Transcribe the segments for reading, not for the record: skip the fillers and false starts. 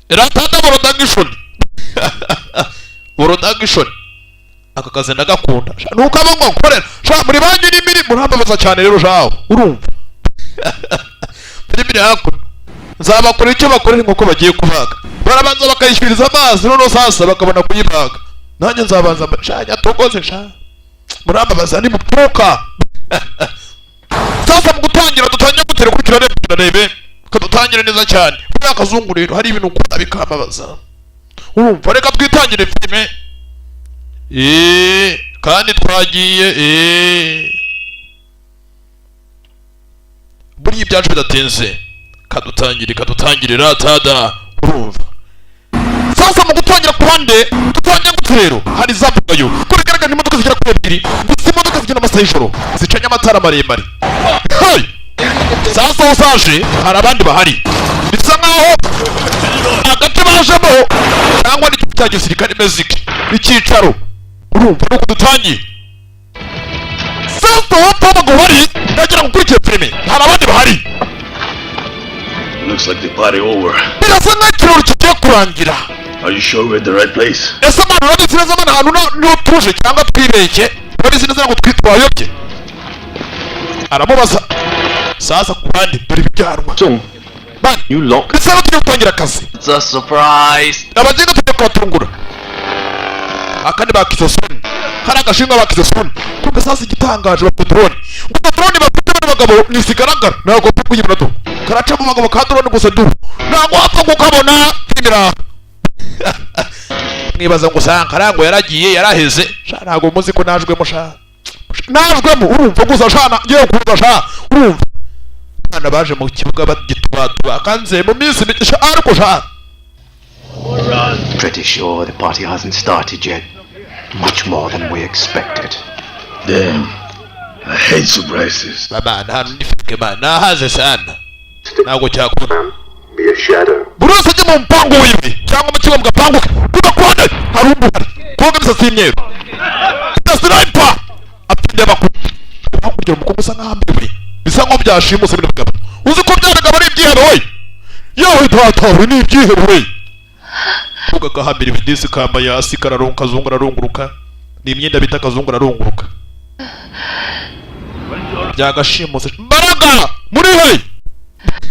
iratanda borodagishoni borodagishoni aka kazi ndagakunda nuko abo ngo nkorera sha muri banyu n'imiri murambabaza cyane rero jaho urumva muri hakuno nzabakora icyo bakorera nk'uko bagiye kubaga barabanza bakayishyuriza amazi noneho sasa bakabona kuyibaga nanjye nzabanza sha nyatogoze sha murambabaza ni mupuka sasa mu gutangira dutangiye gutera kuri kirarebe kadutangire neza cyane muri akazungu rero hari ibintu ukunda bikambabaza urumva reka twitangire filime kandi twagiye buri ibyacu bidatinze kadutangire ratada urumva sasa mu gutangira kuhande dutangiye guterero hari zavugayo ko bigaragara imodoka zigera kuri ebyiri gusa imodoka zigenda amasaha y'ijoro zicanye amatara maremare sasa usaje hari abandi bahari bisa nkaho agace bajemo cyangwa n'ikigo cya gisirikare mezike icyicaro urumva nuko dutangiye sasa wapfa bari nagira ngo ukurikire filime hari abandi bahari. Looks like the party over. Birasa nk'ikirori kigiye kurangira. Are you sure we're at the right place? Ese mwana urabizi neza mana ahantu niho tuje cyangwa twibeshye urabizi neza ngo twitwayobye aramubaza sasa ku bandi dore ibijyanwa man you lock. bisaba tujye gutangira akazi. It's a surprise. Abagenda tujye kubatungura akandi bakize soni hari agashinga bakize soni kuko sasa igitangaje bafite drone ubwo drone bafite n'abagabo nisigaragara ntabwo bapfa kuyibona tu karaca mu bagabo ka drone gusa du ntabwo wapfa kukabona kimira mwibaza ngo sankara ngo yaragiye yaraheze ntabwo muzi ko najwemo najwemo urumva gusa shana ngiye kuza sha urumva bana baje mu kibuga bagituba kanze mu minsi mikisha ariko sha. Pretty sure the party hasn't started yet. Much more than we expected. Damn, I hate surprises. Man, hanifike man, nahaze sana. Ntabwo cyakora. Be a shadow. Burose je mu mpango wibi cyangwa mu kigo mgapango kuba kwande harumbu koga bisasi imyeru. Sniper apinde bakurya umukungu usa nk'ambiwe bisa nko byashimuse bino bigabo uzi ko byaragaba ari ibyihebe we yewe datawe ni ibyihebe we kuga kahambira ibidisi kamba yasi kararonka zungura runguruka ni imyenda bita kazungura runguruka byagashimuse mbaraga muri he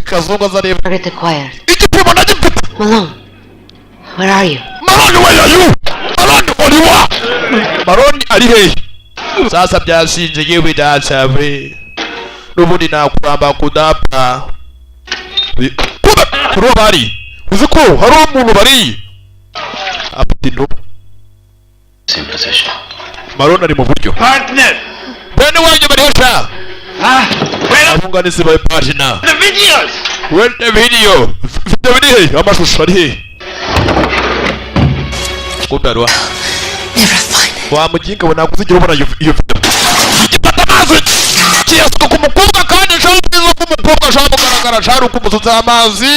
kazungu azareba Target acquired. igipimo nagifite Malone, where are you? Malone, where are you? Malone, oliwa Malone ari he sasa byasinze yewe dasawe n'ubundi nakuramba kudapfa kuba kuro bari uzi ko hari umuntu bari apitino Same position. Malone ari mu buryo Partner! bene wanyu bari hosha Where are abunganizi bawe partner the videos? where the video biri he amashusho ari he kudarwa Never find it. wa muginga we nakuzigira ubona iyo video igifata amazi kiyasuka ku mukobwa kandi nshaka ko umukobwa ashaka kugaragara ashaka uko umusutsa amazi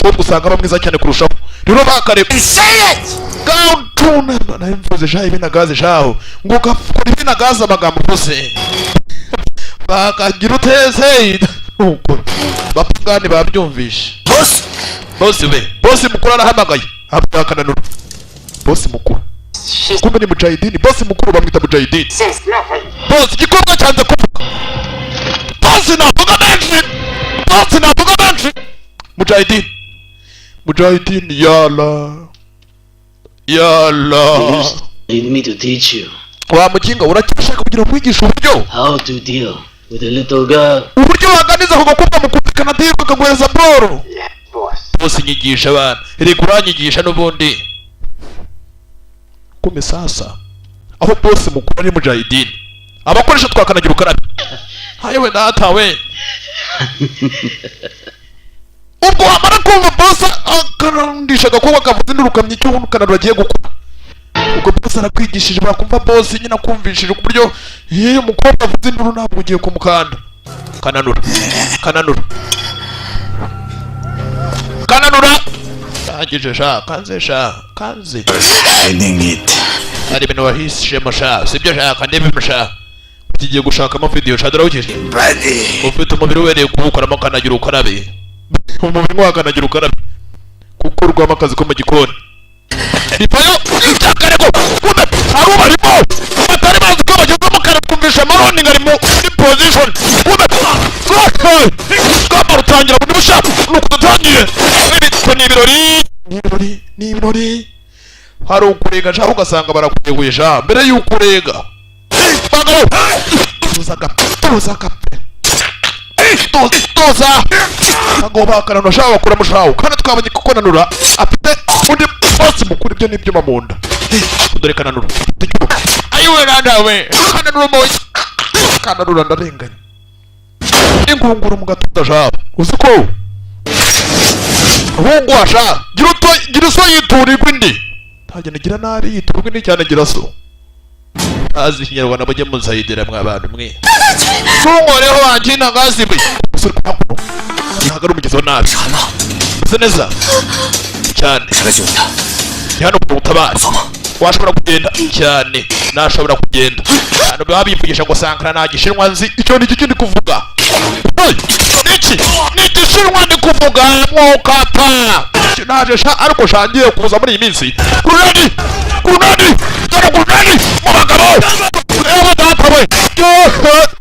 ko usanga aba mwiza cyane kurushaho rero bakareba gautuna naimvuze shayi bina gaze shaho ngo gakora bina gaze amagambo bose bakagira uteze nuko bapangani babyumvisha boss we mukuru arahamagaye abakananura boss mukuru kumbe ni mujahidini boss mukuru bamwita mujahidini boss gikorwa cyanze kuvuga boss navuga menshi mujahidini yala Need me to teach you wa mukinga uracyashaka kugira kwigisha uburyo how to deal with a little girl. uburyo waganiza ku gakobwa mukumvikana dirwa kagweza boro Boss. bose nyigisha abana reka uranyigisha n'ubundi kume sasa aho bose mukuru ari mujahidini abakoresha twakanagira ukarabe hayewe datawe ubwo wamara kumva bose akarandisha agakobwa kavuze n'urukamye cyo ukanarura agiye gukora ubwo bose arakwigishije bakumva bose nyine akumvishije ku buryo iyo umukobwa avuze induru ntabwo ugiye kumukanda kananura agije kanze Hiding it. hari ibintu wahishemo sibyo shaka ndebe ukigiye gushakamo video dore ukije Ready. ufite umubiri ubereye kuwukoramo kanagira ukarabe umubiri wakanagira ukarabe gukorwamo akazi ko mu gikoni bipayo cyakarego kumbe abo barimo batari bazi ko bageze mu kare kumvisha maroni ngari mu position kumbe kama rutangira bundi busha nuko dutangiye ko ni ibirori hari ukurega cyangwa ugasanga barakuyeguyeja mbere y'uko urega bagabo toza ngo bakana no shawo kura mushawo kandi twabanye kukonanura afite undi boss mukuru byo n'ibyuma munda dore kananura ayiwe nandawe kananura mo kananura ndarenganya ingunguru mu gatuta jabo uziko hungu asha gira so yitura igwindi tajye nagira nari yitura igwindi cyane gira so azi kinyarwanda bajye muzayidira mwa bantu mwe sungoreho wanjina ngazibwe usuri kwakuno yahagara umugizo nabi uze neza cyane hano ku mutabari washobora kugenda cyane nashobora kugenda hano babivugisha ngo sankara nagishinwa nzi icyo ni cyo ndi kuvuga ni igishinwa ndi kuvuga mwokapa naje sha ariko shangiye kuza muri iyi minsi kunani mu bagabo eba datawe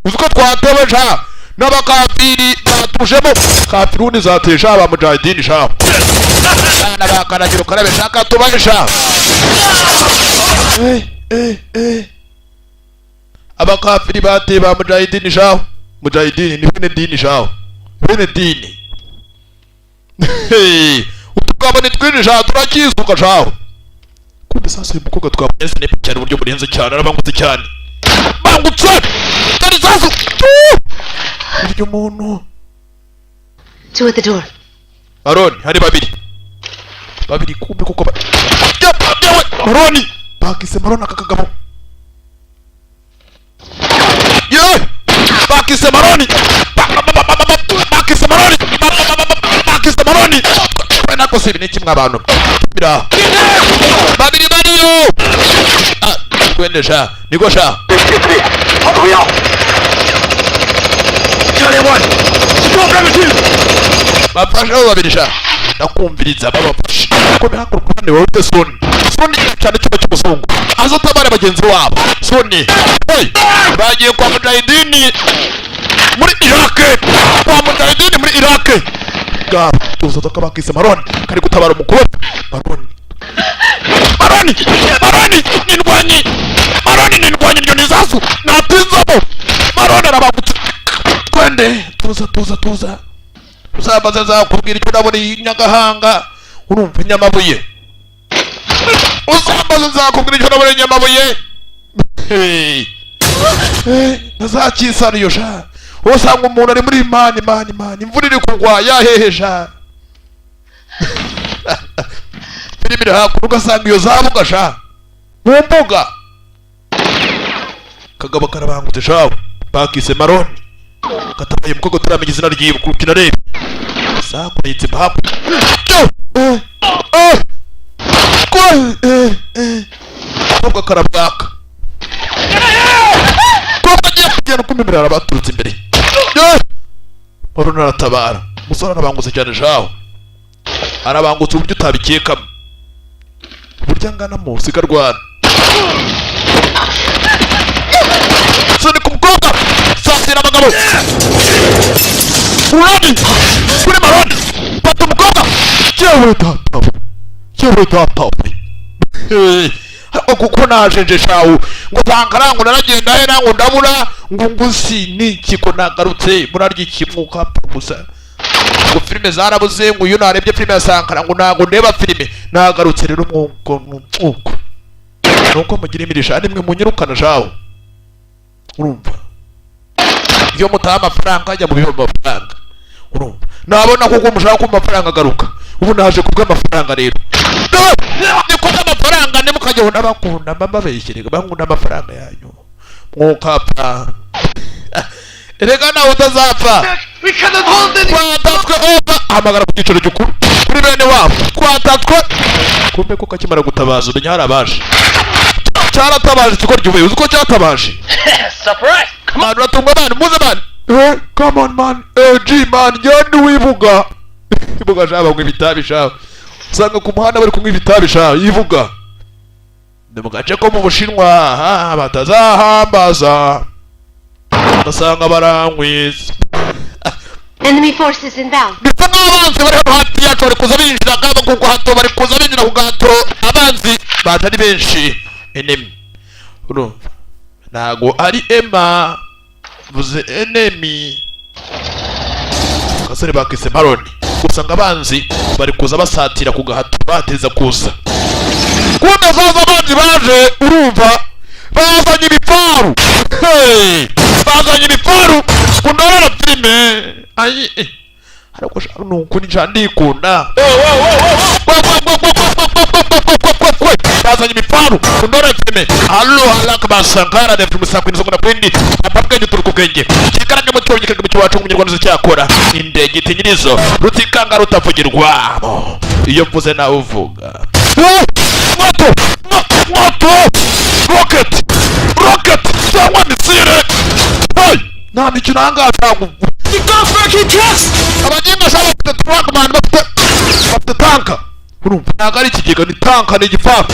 uziko twatewe sha n'abakafiri batujemo kafiruni zatesha aba mujahidini sha bana bakanagira ukarabe shaka tubahisha abakafiri bateye ba mujahidini sha mujahidini ni bene dini sha bene dini utugabo ni twinshi sha turakizuka sha kumbe sasa uyu mukobwa twabonye snipe cyane uburyo burenze cyane arabangutse cyane bangutse tari sasa uyu muntu Two at the door. Aroni hari babiri kumbe kuko Aroni bakise Maroni akakagabo bakise Maroni nako sibi n'ikimwe abantu bira babiri bariyo kwendesha nigosha bafashe abo babiri sha nakumviriza babafashe ko bihakora kubane wowe ute soni cyane cyo cy'umuzungu azo tabare bagenzi wabo soni bagiye kwa mujahidini muri Iraq ga tuzo tukabakise Maroni kari gutabara umukobwa Maroni nindwanye ndio nizasu natinzamo Maroni arabagutse twende tuza uzabaza zakubwira icyo nabona Nyagahanga urumva Nyamabuye uzabaza zakubwira icyo nabona Nyamabuye nazakisariyo sha usanga umuntu ari muri mani imvura iri kugwa yaheheja filimi hakuno ugasanga iyo zabuga sha mu mbuga kagabo karabangutse shawe bakise Maroni katabaye mukoko turamenya izina ryiwe kurukina rebe sakuretse bahaku kobwa karabwaka kobwa agiye kugenda kumimira arabaturutse imbere Maroni aratabara umusore arabangutse cyane shawe arabangutse uburyo utabikekamo uburyo angana mu sigarwana soni ku mukobwa satira abagabo urani kuri Maroni fata umukobwa cyewe tatawe kuko najenje shawu ngo tankara ngo naragenda he nango ndabura ngo ngusi niki ko nagarutse murarya ikimwuka gusa ngo filime zarabuze ngo uyu narebye filime ya Sankara ngo nago ndeba filime nagarutse rero mwuko nuko mugira imirisha ari mwe munyirukana shawu urumva iyo mutaha amafaranga ajya mu biho amafaranga urumva nabona kuko mushaka ko amafaranga agaruka ubu naje kubwa amafaranga rero ni kuko amafaranga ne mukajya ho nabakunda babeshyerega bankunda amafaranga yanyu mwukapfa erega nawe utazapfa kwatatwe oba hamagara ku giciro gikuru kuri bene wabo kwatatwe kumbe ko kakimara gutabaza umenya harabaje cyaratabaje kiko ryubuye uzi ko cyatabaje Surprise! man uratunga man muze man come on man G man yandi wivuga ivuga shaba ngo ibitabi shaba usanga ku muhanda bari kunywa ibitabi shaba yivuga ndi mu gace ko mu Bushinwa batazahambaza basanga barangwiza Enemy forces inbound. bisa n'abanzi bari hano hafi yacu bari kuza binjira ngabo kuko hato bari kuza binjira ku gato abanzi batari benshi enemy urumva ntago ari ema vuze enemy kasore bakise maroni usanga abanzi bari kuza basatira ku gahato bateza kuza kuko zaza abanzi baje urumva bazanye ibifaru bazanye ibifaru kundora filime ayi ariko nuko ndikunda bazanye ibifaru kundora filime allo alaka basankara de filime sakwini sokona kwindi apapka gituruko genge kikarage mu cyonyi kage mu cyacu umunyarwanda cyakora indege tinyirizo rutikanga rutavugirwa iyo mvuze na uvuga moto rocket cyangwa misile nta mikino ahangaha ntabwo abagenga shaka bafite truckman bafite tanka urumva ntabwo ari ikigega ni tanka ni igifaru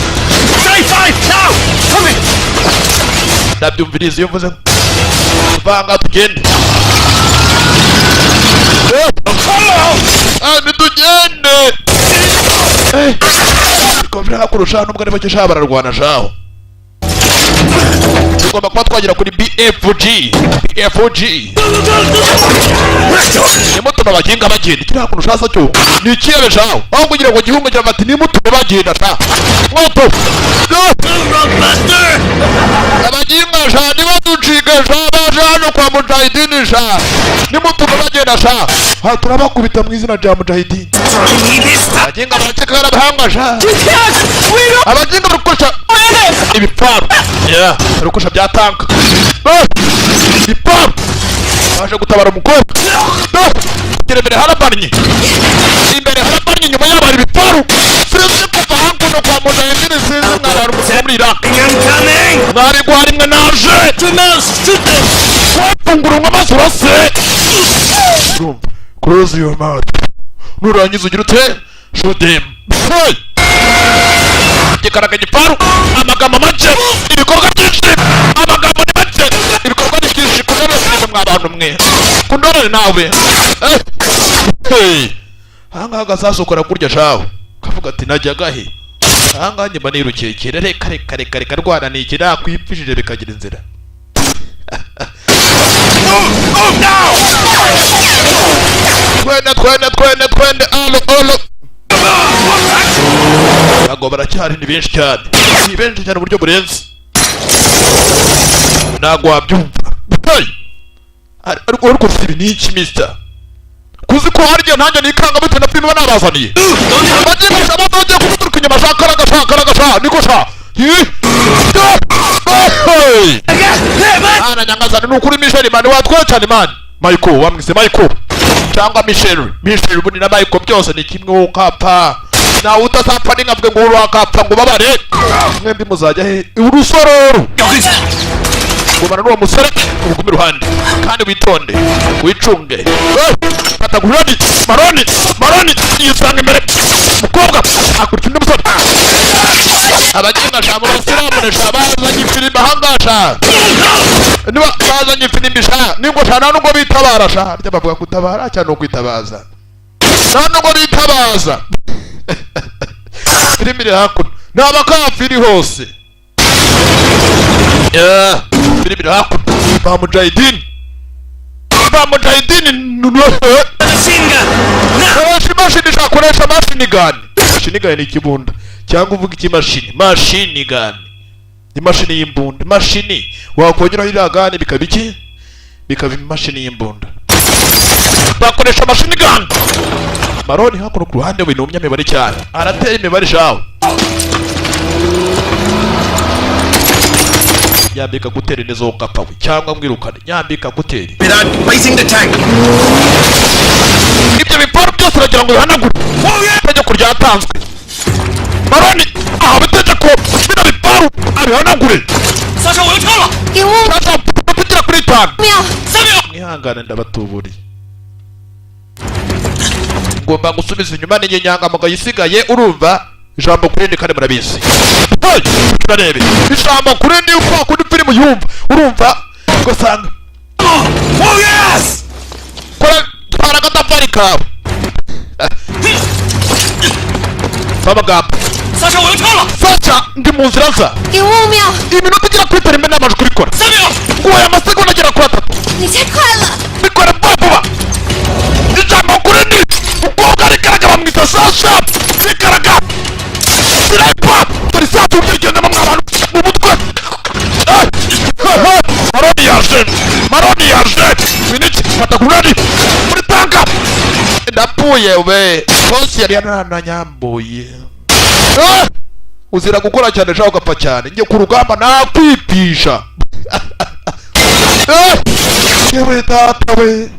ndabyumviriza iyo mvuze vanga tugende nitugende bikomera kurusha nubwo ari bake shaka bararwana shaho tugomba kuba twagera kuri BFG nimutuma abaginga bagenda kiriya kuntu ushasa cyo ni ikiyabe shaho aho kugira ngo gihunga cya bati nimutuma bagenda sha moto abaginga sha nibaducike sha baje hano kwa mujahidini sha nimutuma bagenda sha ha turabakubita mu izina rya mujahidini abaginga baraceka barabahanga sha abaginga barukosha ibifaru barukosha bya tanka ibifaru baje gutabara umukobwa kugera imbere harabanye inyuma yabo hari ibifaru sinzi kuva hakuno kwa mujahidini sinzi mwarara umusiga muri Iraq mwari guhara imwe naje wapfungura amaso urase close your mouth nurangiza ugira ute shoot them gikaraga igifaru amagambo make ibikorwa byinshi amagambo ni make ibikorwa ni byinshi kunarose mwabantu mwe kundorere nawe ahangaha gasasukora kurya shaho kavuga ati najyaga he ahangaha nyuma nirukekere reka rwana ni iki nakwipfishije bikagira inzira twende alo ntabwo baracyari ni benshi cyane uburyo burenze ntabwo wabyumva ariko uri kuziba ni iki mister kuzi ko harya ntanjye nikanga bitewe na filime banabazaniye bagiye bagiye kumuturuka inyuma sha karagasha niko sha ana nyangazana nukuri Michel man watwoye cyane man Michael wamwise Michael cyangwa Michel ubundi na Michael byose ni kimwe ukapa na utasapfa ningavuge ngo urakapfa ngo babare mwembi muzajya he urusororo gumana n'uwo musore ubugumi ruhande kandi witonde wicunge katagurani maroni yisanga imbere mukobwa akurikira undi musore abaginga sha mu basilamu sha bazanye ifilime ahangasha niba bazanye ifilime sha ningo sha nta nubwo bitabara sha harya bavuga kutabara cyane ukwitabaza nta nubwo bitabaza filime iri hakuno ni abakafiri hose filime iri hakuno ba mujahidini mashini shakoresha mashini gani ni ikibunda cyangwa uvuga ikimashini mashini gani imashini y'imbunda mashini wakongeraho iriya gani bikaba iki bikaba imashini y'imbunda bakoresha mashini gani maroni hakuno ku ruhande winumye imibare cyane aratera imibare shawe nyambika gutera nezo kapawe cyangwa mwirukane nyambika gutera ibyo biparo byose uragira ngo bihanagure itegeko ryatanzwe maroni aha bitegeko bino biparo abihanagure tugira kuri 5 mwihangane ndabatuburiye ngo ngomba gusubiza inyuma n'inyangamugayo isigaye urumva ijambo kuri ndi kandi murabizi turarebe ijambo kuri ndi uko kundi filime yumva urumva ugasanga Oh yes! kora twara agatafari kawe amagambo Sasha, 我要跳了！ Sasha ndi mu nzira nza 给我5秒， iminota igera kuri itanu imwe n'amajwi kurikora 3秒！ nguhaye amasegonda agera kuri atatu 你太快了。 bikora vuba vuba ijambo kuri ndi umukobwa rikaraga bamwita Sasha rikaraga sniper dore isasu ubyigenzemo mw'abantu mu mutwe maroni yaje miniki fata kurani muri tanka ndapfuye we bosi yari yananyambuye uzira gukora cyane shaka ugapfa cyane njye ku rugamba nakwipisha yewe data we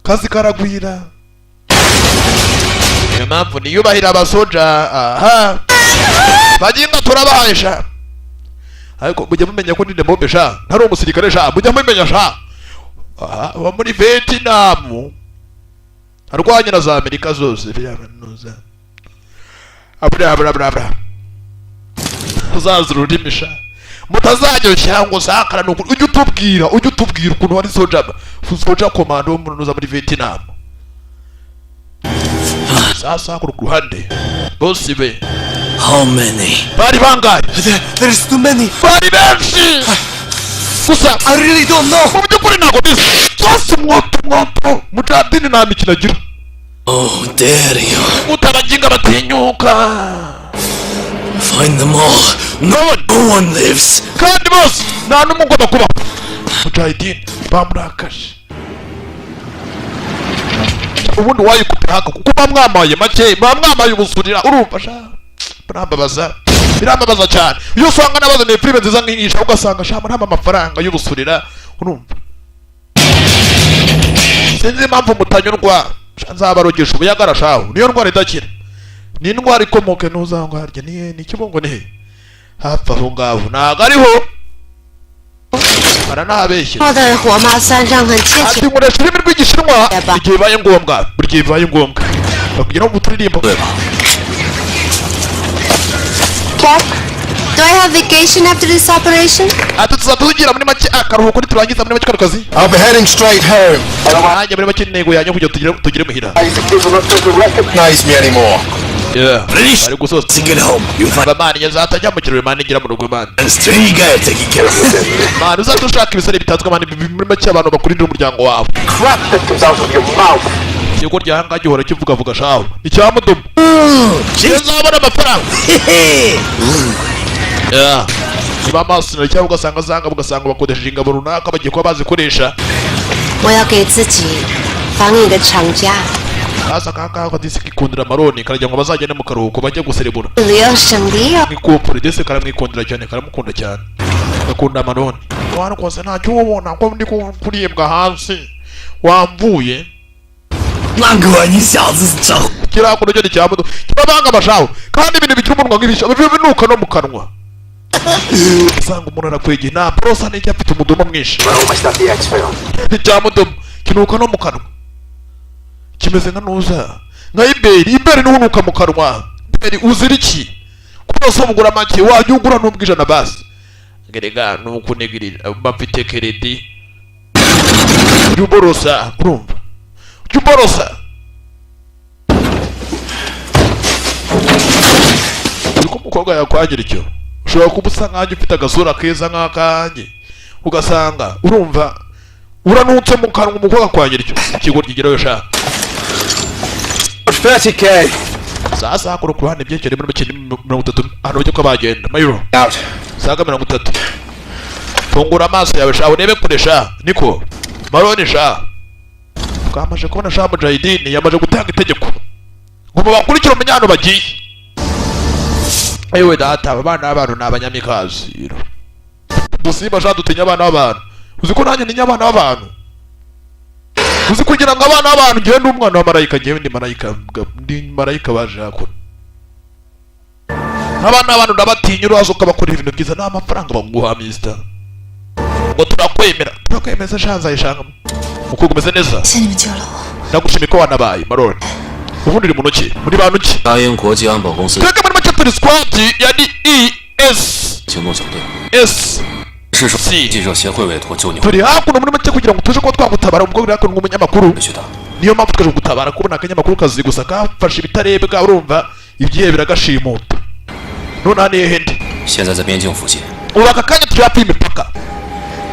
kazi karagwira niyo mpamvu niyubahira abasoja aha baginga turabahaye sha ariko mujya mumenya ko ndinde bombe sha ntari umusirikare sha mujya mumenya sha aba muri Vietnam arwanya na za Amerika zose byamanuza abra uzazura ururimi sha mutazajyoshya ngo sakara nuko ujye utubwira ukuntu wari soja komando w'umunuza muri Vietnam sasa ku ruhande bosi be. How many? Bari bangahe? There's too many. Bari benshi gusa I really don't know. mu by'ukuri ntabwo bizi twese mwoto mujadini nta mikino agira. Oh, dare you. Utaraginga batinyuka. Find them all. No one lives. Kandi bose nta n'umwe ugomba kubaho. Mujahidini bamurakaje. Ubundi wayikupira haka kuko bamwamaye make bamwamaye ubusurira urumva sha birambabaza cyane iyo usanga nabazaniye filime nziza nk'ingisha ugasanga sha nta amafaranga y'ubusurira urumva sinzi impamvu mutanyurwa nzabarogesha ubuyagara shaho niyo ndwara idakira ni indwara ikomoke ntuzangwa harya ni kibongo ni hafi aho ngaho ntago ariho baranabeshye ati nkoresha ururimi rw'igishinwa igihe bibaye ngombwa buri gihe bibaye ngombwa bakugira ngo turirimbo Bob, do I have vacation after this operation? ati tuzatugira muri make akaruhuko niturangiza muri make kano kazi I'll be heading straight home. nanjye muri make intego yanjye kugira tugire muhira People not going to recognize me anymore. ari gusoza Get home. You find mani yazatajya mu kirori mani ngira mu rugo mani a stray guy taking care of your family. mani uzadushaka ibisare bitanzwe mani muri make abantu bakurindira umuryango wawe Crap that comes out of your mouth. ikigo ryahanga gihora kivuga shaho icyamudumu nzabona amafaranga niba amaso cyangwa ugasanga zanga bakodesheje ingabo runaka bagiye kuba bazikoresha 我要给自己绑一个长假， hasa kaka kadisi kikundira maroni karajya ngo bazagende mu karuhuko bajye guserebura 这里要省力哦。 nikopuri dese karamwikundira cyane karamukunda cyane gakunda maroni wana kose ntacyo ubona ko ndi kuribwa hasi wamvuye 浪哥，你小子找 kirakuno cyo cyamudo kibabanga bashaho kandi ibintu bikira umunwa nk'ibisha binuka no mu kanwa usanga umuntu arakwegeye nta brosa n'icyo afite umudomo mwinshi icyamudomo kinuka no mu kanwa kimeze nka nuza nka iberi n'unuka mu kanwa iberi uzira iki kurose ubugura make wajya ugura n'ubwijana basi ngerega nuko negirira bafite keredi juborosa urumva juborosa uko umukobwa yakwagira icyo ushobora kuba usa nkanjye ufite agasura keza nk'akanjye ugasanga urumva uranutse mu kanwa umukobwa akwagira icyo ikigo kigerayo shaka 30k. sasa hakora ku ruhande byekere muri 30 hano byo ko bagenda mayiro Out. saga 30 fungura amaso yawe sha urebe kure sha niko maroni sha twamaje kubona sha mujahidini yamaje gutanga itegeko ngo bakurikira umunyano bagiye ewe data abana b'abantu n'abanyamikazi dusimba sha dutinya abana b'abantu uzi ko nanjye ninya abana b'abantu uzi kugira ngo abana b'abantu ngiye ndi umwana wa marayika ngiye ndi marayika baje hakora abana b'abantu ndabatinya uraza ukabakora ibintu byiza nta mafaranga baguha mister ngo turakwemeza shanza yishanga uko gumeze neza 谢谢你们救了我。 ndagushimye ko wanabaye maroni ubundi iri muntu ki muri bantu ki 大英国际安保公司 twebwe muri make turi squad ya DES 行动小队， S 是说记者协会委托救你回 turi hakuno muri make kugira ngo tuje kuba twagutabara ubwo biri hakuno nk'umunyamakuru 去的。 niyo mpamvu twaje gutabara kubona akanyamakuru kazi gusa kafashe ibitarebwa urumva ibyihe biragashimuta none hano hende 现在在边境附近， ubu aka kanya turi hafi y'imipaka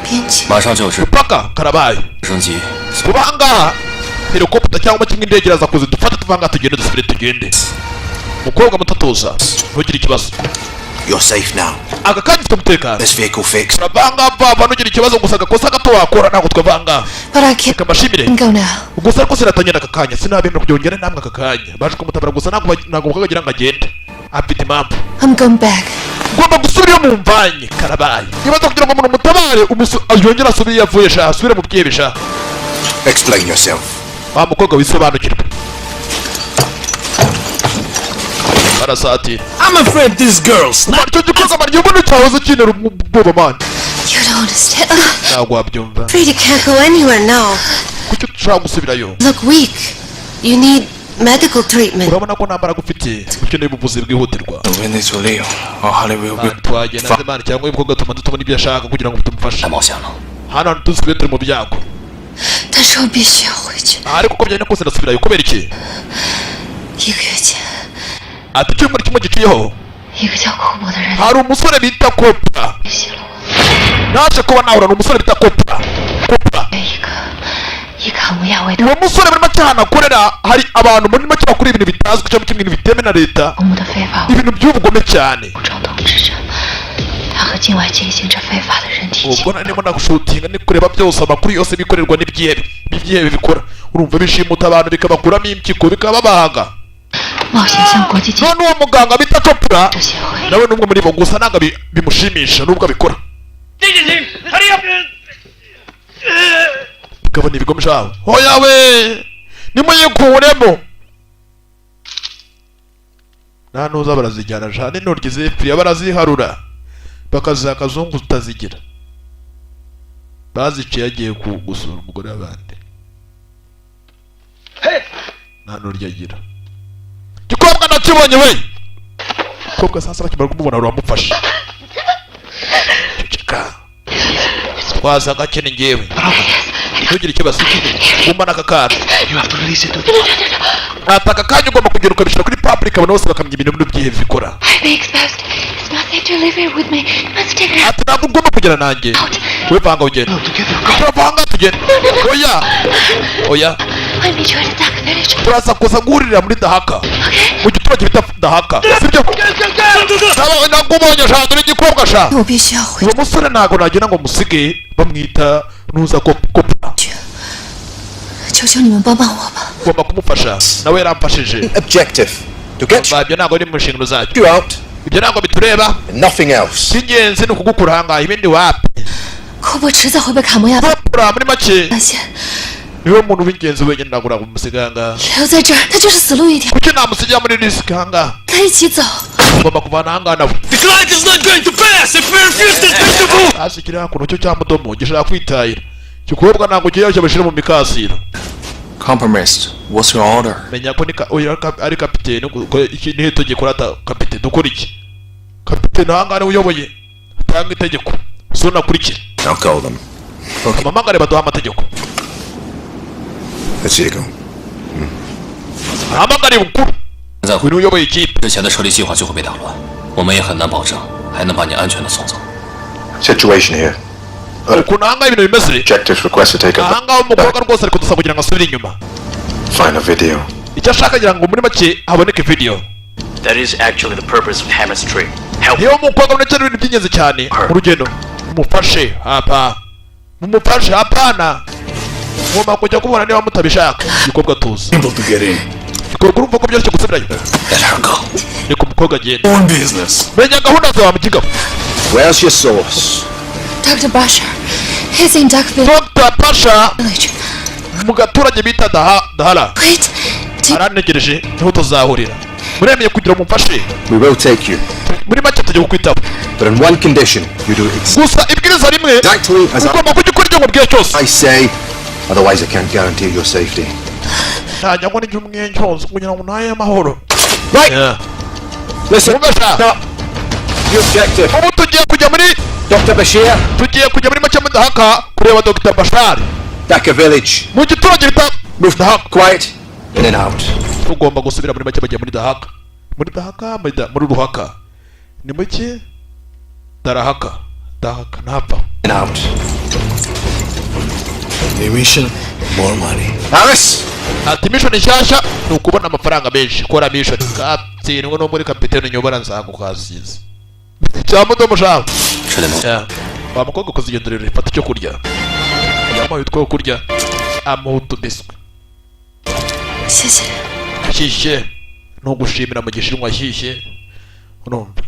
边境 马上就有直 imipaka karabaye 升机。 kuba ahangaha helikopita cyangwa kimwe indege iraza kuza dufate tuva ahangaha tugende dusubire tugende mukobwa mutatuza ntugire ikibazo. You're safe now. aka kanya ufite umutekano. This vehicle fixed. turavanga papa ntugire ikibazo gusa agakosa gato wakora ntabwo twavanga. But I can't reka mbashimire go now. gusa ariko sinatanyera aka kanya sinabemera kubyongera namwe aka kanya baje kumutabara gusa ntabwo mukagira ngo agende afite impamvu. I'm going back. ugomba gusubira mu mvanye karabaye nibaza kugira ngo umuntu mutabare yongera asubire yavuye sha asubire mu byebe sha. Explain yourself. wa mukobwa wisobanukirwe barasatira. I'm afraid this girl's not. icyo gikorwa maryo mbona cyahoze kinera ubwoba mani You don't understand. ntabwo wabyumva. Afraid you can't go anywhere now. kuki dushaka gusubirayo. Look weak. You need medical treatment. urabona ko nta mbaraga ufite ukeneye ubuvuzi bwihutirwa. twagenda hanze mani cyangwa umukobwa atuma tubona ibyo ashaka kugira ngo tumufashe. 太冒险了。 hano hantu tuzi turi mu byago. 但是我必须要回去。 ariko uko byagenda kose ndasubirayo kubera iki. 1个月前， ati icyumweru kimwe giciyeho 一个叫库珀的人 hari umusore bita kopra 联系了我， naje kuba nahura n'umusore bita kopra. 一个很无亚维的 uwo musore muri make ahantu akorera hari abantu muri make bakora ibintu bitazwi cyangwa ibintu bitemewe na leta 我们的非法 ibintu by'ubugome cyane. 武装统治者，他和境外进行着非法的人体 ubwo narimo nagushutinga ni kureba byose amakuru yose bikorerwa n'ibyihebe bikora urumva bishimuta abantu bikabakuramo impyiko bikababaga. 冒险向国际竞 none uwo muganga bita kopra 争协会 nawe n'umwe muri bo gusa ntabwo bimushimisha nubwo abikora. gabana ibigo mshawe hoya we nimuyikuremo nta nuza barazijyana jane intoryi zepfiriye baraziharura bakaziha akazungu tutazigira baziciye agiye gusura umugore w'abandi nta ntoryi agira. gikobwa nakibonye we gikobwa sasa bakimara kumubona uramufashe ceceka twaza gakene ngewe ntugire ikibazo gumana aka kana. You have to release it to ati aka kanya ugomba kugenda ukabishyira kuri public abantu bose bakamenya ibintu byihebe bikora. I'm being exposed. It's not safe to live here with me. You must take it out. ati ntabwo ugomba kugera nanjye we vanga ugenda turavanga tugenda oya oya I meet you at a dark village. turaza kuza guhurira muri dahaka mu giturage bita dahaka sibyo ntabwo ubonye sha dore igikobwa sha 我必须要回 uwo musore ntabwo nagira ngo musige bamwita nuza kopra 去，求求你们帮帮我吧。 ugomba kumufasha nawe yaramfashije. Objective. To get ibyo ntabwo ari mu nshingano zacyo you out ibyo ntabwo bitureba and nothing else. icy'ingenzi ni ukugukura ahangaha ibindi wapi. 库珀迟早会被卡摩亚 kopra muri make 发现， niwe muntu w'ingenzi wenyine ntabwo namusiga ahangaha. 留在这儿他就是死路一条。 kuki namusigira muri risiki ahangaha 跟他一起走。 ugomba kuvana ahangaha nawe. The client is not going to pass if we refuse this principle. hasi kiri hakuno cyo cya mudomo gishaka kwitahira gikobwa ntabwo kiryoshye bashyira mu mikasiro. Compromised. What's your order? menya ko ari kapitene iki nihe tegeko rata kapitene dukora iki. kapitene ahangaha niwe uyoboye atanga itegeko so nakurikira. Now call them. amamangare baduha amategeko. Let's see go. ahamagare bukuru 在 uyu niwe uyoboye ikipe. 之前的撤离计划就会被打乱，我们也很难保证还能把你安全的送走。 Situation here. ukuntu ahangaha ibintu bimeze Objectives request to take a ahangaha umukobwa rwose ari kudusaba kugira ngo asubire inyuma. find a video. icyo ashaka kugira ngo muri make haboneke video. That is actually the purpose of Hammer's tree. Help. niyo umukobwa munekera ibintu by'ingenzi cyane mu rugendo mumufashe mumufashe hapana ngomba kujya kubona niba mutabishaka. igikobwa tuzi Able to get in. igikobwa urumva ko byoroshye gusubirayo. Let her go. reka umukobwa agenda Own business. menya gahunda zawe mukiga. Where's your source? Dr. Bashar, he's in dark Dr. Pasha village. mu gaturage bita dahara Wait. arantegereje niho tuzahurira. muremeye kugira umufashe We will take you, muri make tujya kukwitaho but on one condition: you do gusa ibwiriza rimwe exactly as ugomba kujya ukora ibyo mubwiye cyose. I say. Otherwise, I can't guarantee your safety. najya ngo nijye umwenge hose kugira ngo ntaye amahoro. Right. Yeah. Listen. Umesha. Stop. The objective. Ubu tugiye kujya muri Dr. Bashir. tugiye kujya muri make mudahaka kureba Dr. Bashar Dhaka village. mu giturage bita Move quiet. In and out. tugomba gusubira muri make bajya muri Dahaka muri Ruhaka ni muke Darahaka Dahaka ntapfa In and out. New mission, more money. Harris. ati mission nshyashya ni ukubona amafaranga menshi kora mission katsindwe no muri kapitene nyobora nzagukasize cyangwa ndo mushaka 吃点东西。 wa mukobwa kuzigendera ifata icyo kurya yamuha utwo kurya amuha utubiswi 谢谢。 shyishye no gushimira mu gishinwa shyishye urumva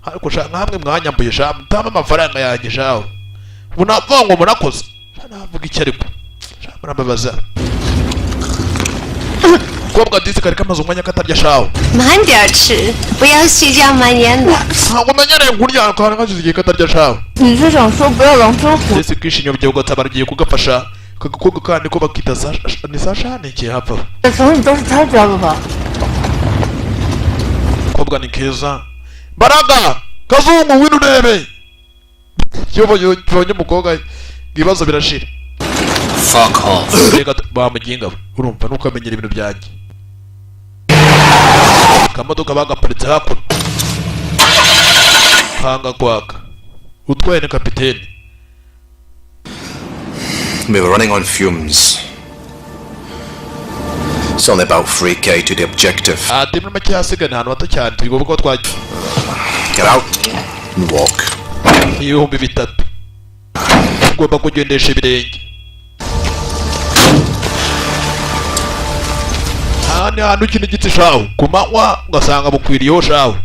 ariko shaka hamwe mwanyambuye shamu tama amafaranga yanjye shawo unavuga ngo munakoze navuga iki ariko shamu nababaza kobwa disi kari kamaze umwanya katarya shawo 慢点吃，不要睡觉慢咽的。 ntabwo menyereye kurya kandi hashize igihe katarya shawo 你是想说不要狼吞虎？ disi kwishinya ugiye gutabara igiye kugafasha kagakobwa kandi ko bakita ni sashane igihe hapfa 这成语都是他教的吧？ kobwa ni keza Mbaraga kazungu wino urebe yobonye umukobwa ibibazo birashira Fuck off. rega bamuginga urumva nuko amenyera ibintu byanjye kamodoka bagaparitse hakuno hanga kwaka utwaye ni kapiteni We were running on fumes. It's only about 3k to the objective. ati muri make hasigaye ahantu hato cyane tugomba kuba twajya Get out and walk. ibihumbi bitatu tugomba kugendesha ibirenge aha ni ahantu ukina igiti shaho ku manywa ugasanga bukwiriyeho shaho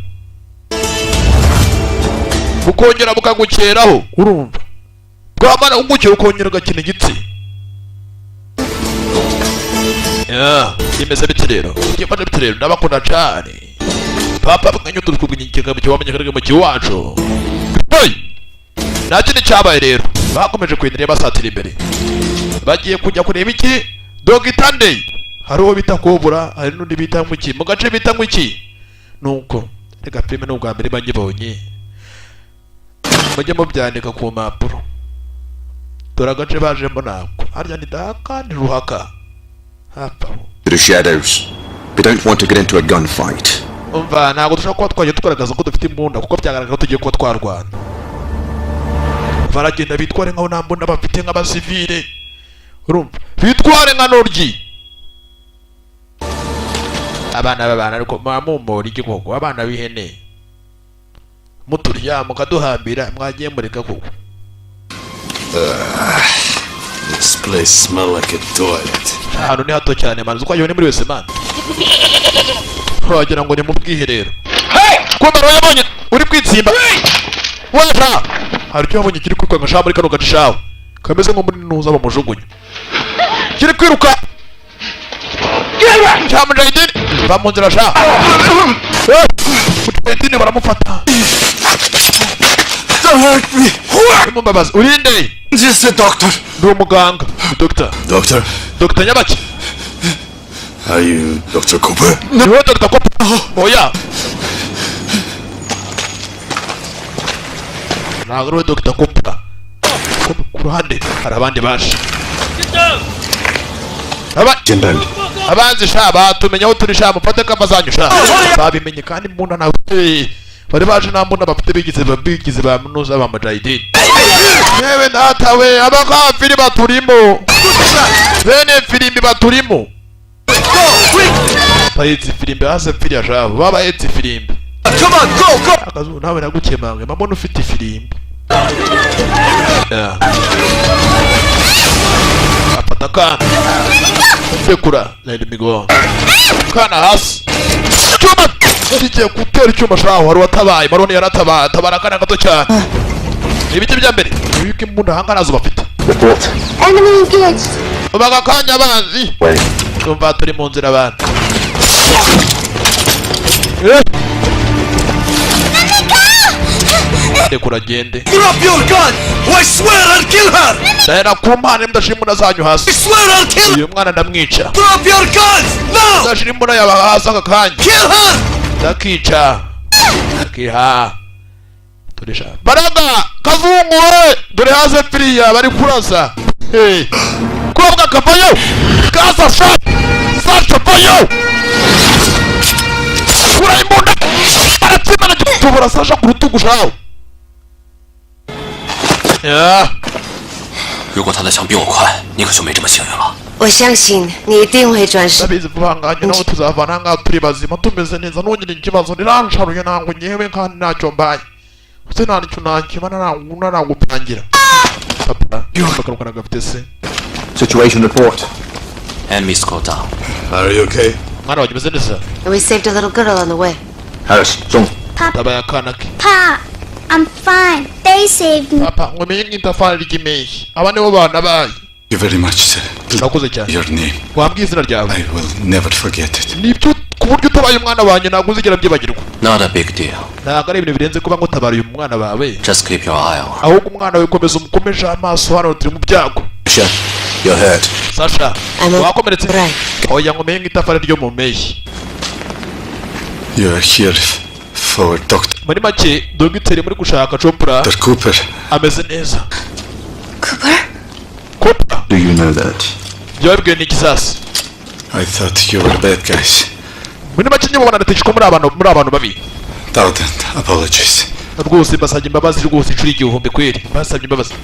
bukongera bukagukeraho urumva bwamara ugukera ukongera ugakina igitsi imeze biti rero imeze biti rero ndabakunda cyane papa bwanya turi kubwinyikira mu kiwamenye karege mu kiwacu hey nta kindi cyabaye rero bakomeje kwinira basatira imbere bagiye kujya kureba iki Dogita Ndey hari uwo bita Kobura hari n'undi bita Ngwiki mu gace bita Ngwiki nuko reka filime n'ubwa mbere banyibonye mujye mubyandika ku mpapuro dore agace bajemo nako harya ni Dahaka ni Ruhaka hapaho To the shadows. We don't want to get into a gunfight. umva ntabwo dushobora kuba twagiye tugaragaza ko dufite imbunda kuko byagaragara ko tugiye kuba twarwana baragenda bitware nkaho nta mbunda bafite nk'abasivile urumva bitware nka noryi abana b'abana ariko mwamumura igikoko abana b'ihene muturya mukaduhambira mwagiye mureka koko This place smell like a toilet. ahantu ni hato cyane manzi uko yabone muri wese man wagira ngo ni mu bwiherero kumbe rero yabonye uri kwitsimba waja hari icyo yabonye kiri kwiruka nka muri kano gace shawe kameze nko muri nuza bamujugunya kiri kwiruka cyamujayidini bamunzira sha mutwetine baramufata Don't hurt me. mumbabazi urinde Just a doctor. ndi umuganga Dr. Doctor, Nyabaki are you Dr. Cooper? niwe Dr. Kopa oya ntabwo ariwe Dr. Kopa ku ruhande hari abandi baje Jinband. abanzi sha batumenya aho turi sha mufate kamazanyu sha babimenye kandi mbunda nawe bari baje nta mbunda bafite bigize ba munuza ba mujahidini yewe datawe abakafiri baturimo bene firimbi baturimo bahetse firimbi hasi firi ya shabo babahetse firimbi Come on, go. akazuba nawe nagukemangwe mamona ufite ifirimbi afata kana sekura nairi migongo kana hasi cyuma kigiye gutera icyuma shaho wari watabaye marone yaratabaye tabara kana gato cyane ibiti bya mbere ibiki imbunda hanganazo bafite Report. Enemy engaged. ubaga kanya abanzi Wait. tumva turi mu nzira abantu ndekura agende. Drop your gun! I swear I'll kill her! Ndahera ku Mana ndashira imbunda zanyu I hasi. swear I'll kill her! Uyu mwana ndamwica. Drop your guns! Now! Ndashira imbunda yaba hasi aka kanya. Kill her! Ndakica. Ndakiha. Turisha. Baraga! Kazungu we! Dore haze piriya bari kurasa. Hey! Kobwa kavayo! Kaza shot! Sacha vayo! Kura imbunda! Baratsimana tubura Sacha ku rutugu shaho. 如果他的枪比我快，你可就没这么幸运了。我相信你一定会转世。 ndabizi guhanganye nawe tuzavana ahangaha turi bazima tumeze neza ntugire ikibazo niransharuye ntabwo nyewe kandi ntacyo mbaye use nta nicyo nakibana nagupangira papa bakarukana gafite se. Situation report. Enemy score down. Are you okay? mwana wawe umeze neza. We saved a little girl on the way. Harris, Zong. tabaye akana ke. Pa, I'm fine. They saved me. papa nkomeye nk'itafari ry'imeshyi aba nibo bana bayo. Thank you very much, sir. urakoze cyane. Your name. wambwiye izina ryawe. I will never forget it. nibyo ku buryo utabaye umwana wanjye ntabwo uzigera byibagirwa. Not a big deal. ntabwo ari ibintu birenze kuba ngo utabara uyu mwana bawe. Just keep your eye on. ahubwo umwana wawe komeza umukomeje amaso hano turi mu byago. Gashya, you're hurt. Sasha wakomeretse. Right. oya nkomeye nk'itafari ryo mu mpeshyi. You're here for Dr. muri make dogiteri muri gushaka Chopra Cooper. ameze neza. Cooper? Copra Do you know that? byabibwiwe n'iki sasa? I thought you were bad guys. muri make nyine mubona nateje ko muri abantu babi. Thousand apologies. rwose mbasabye imbabazi rwose inshuro igihumbi kweri mbasabye imbabazi.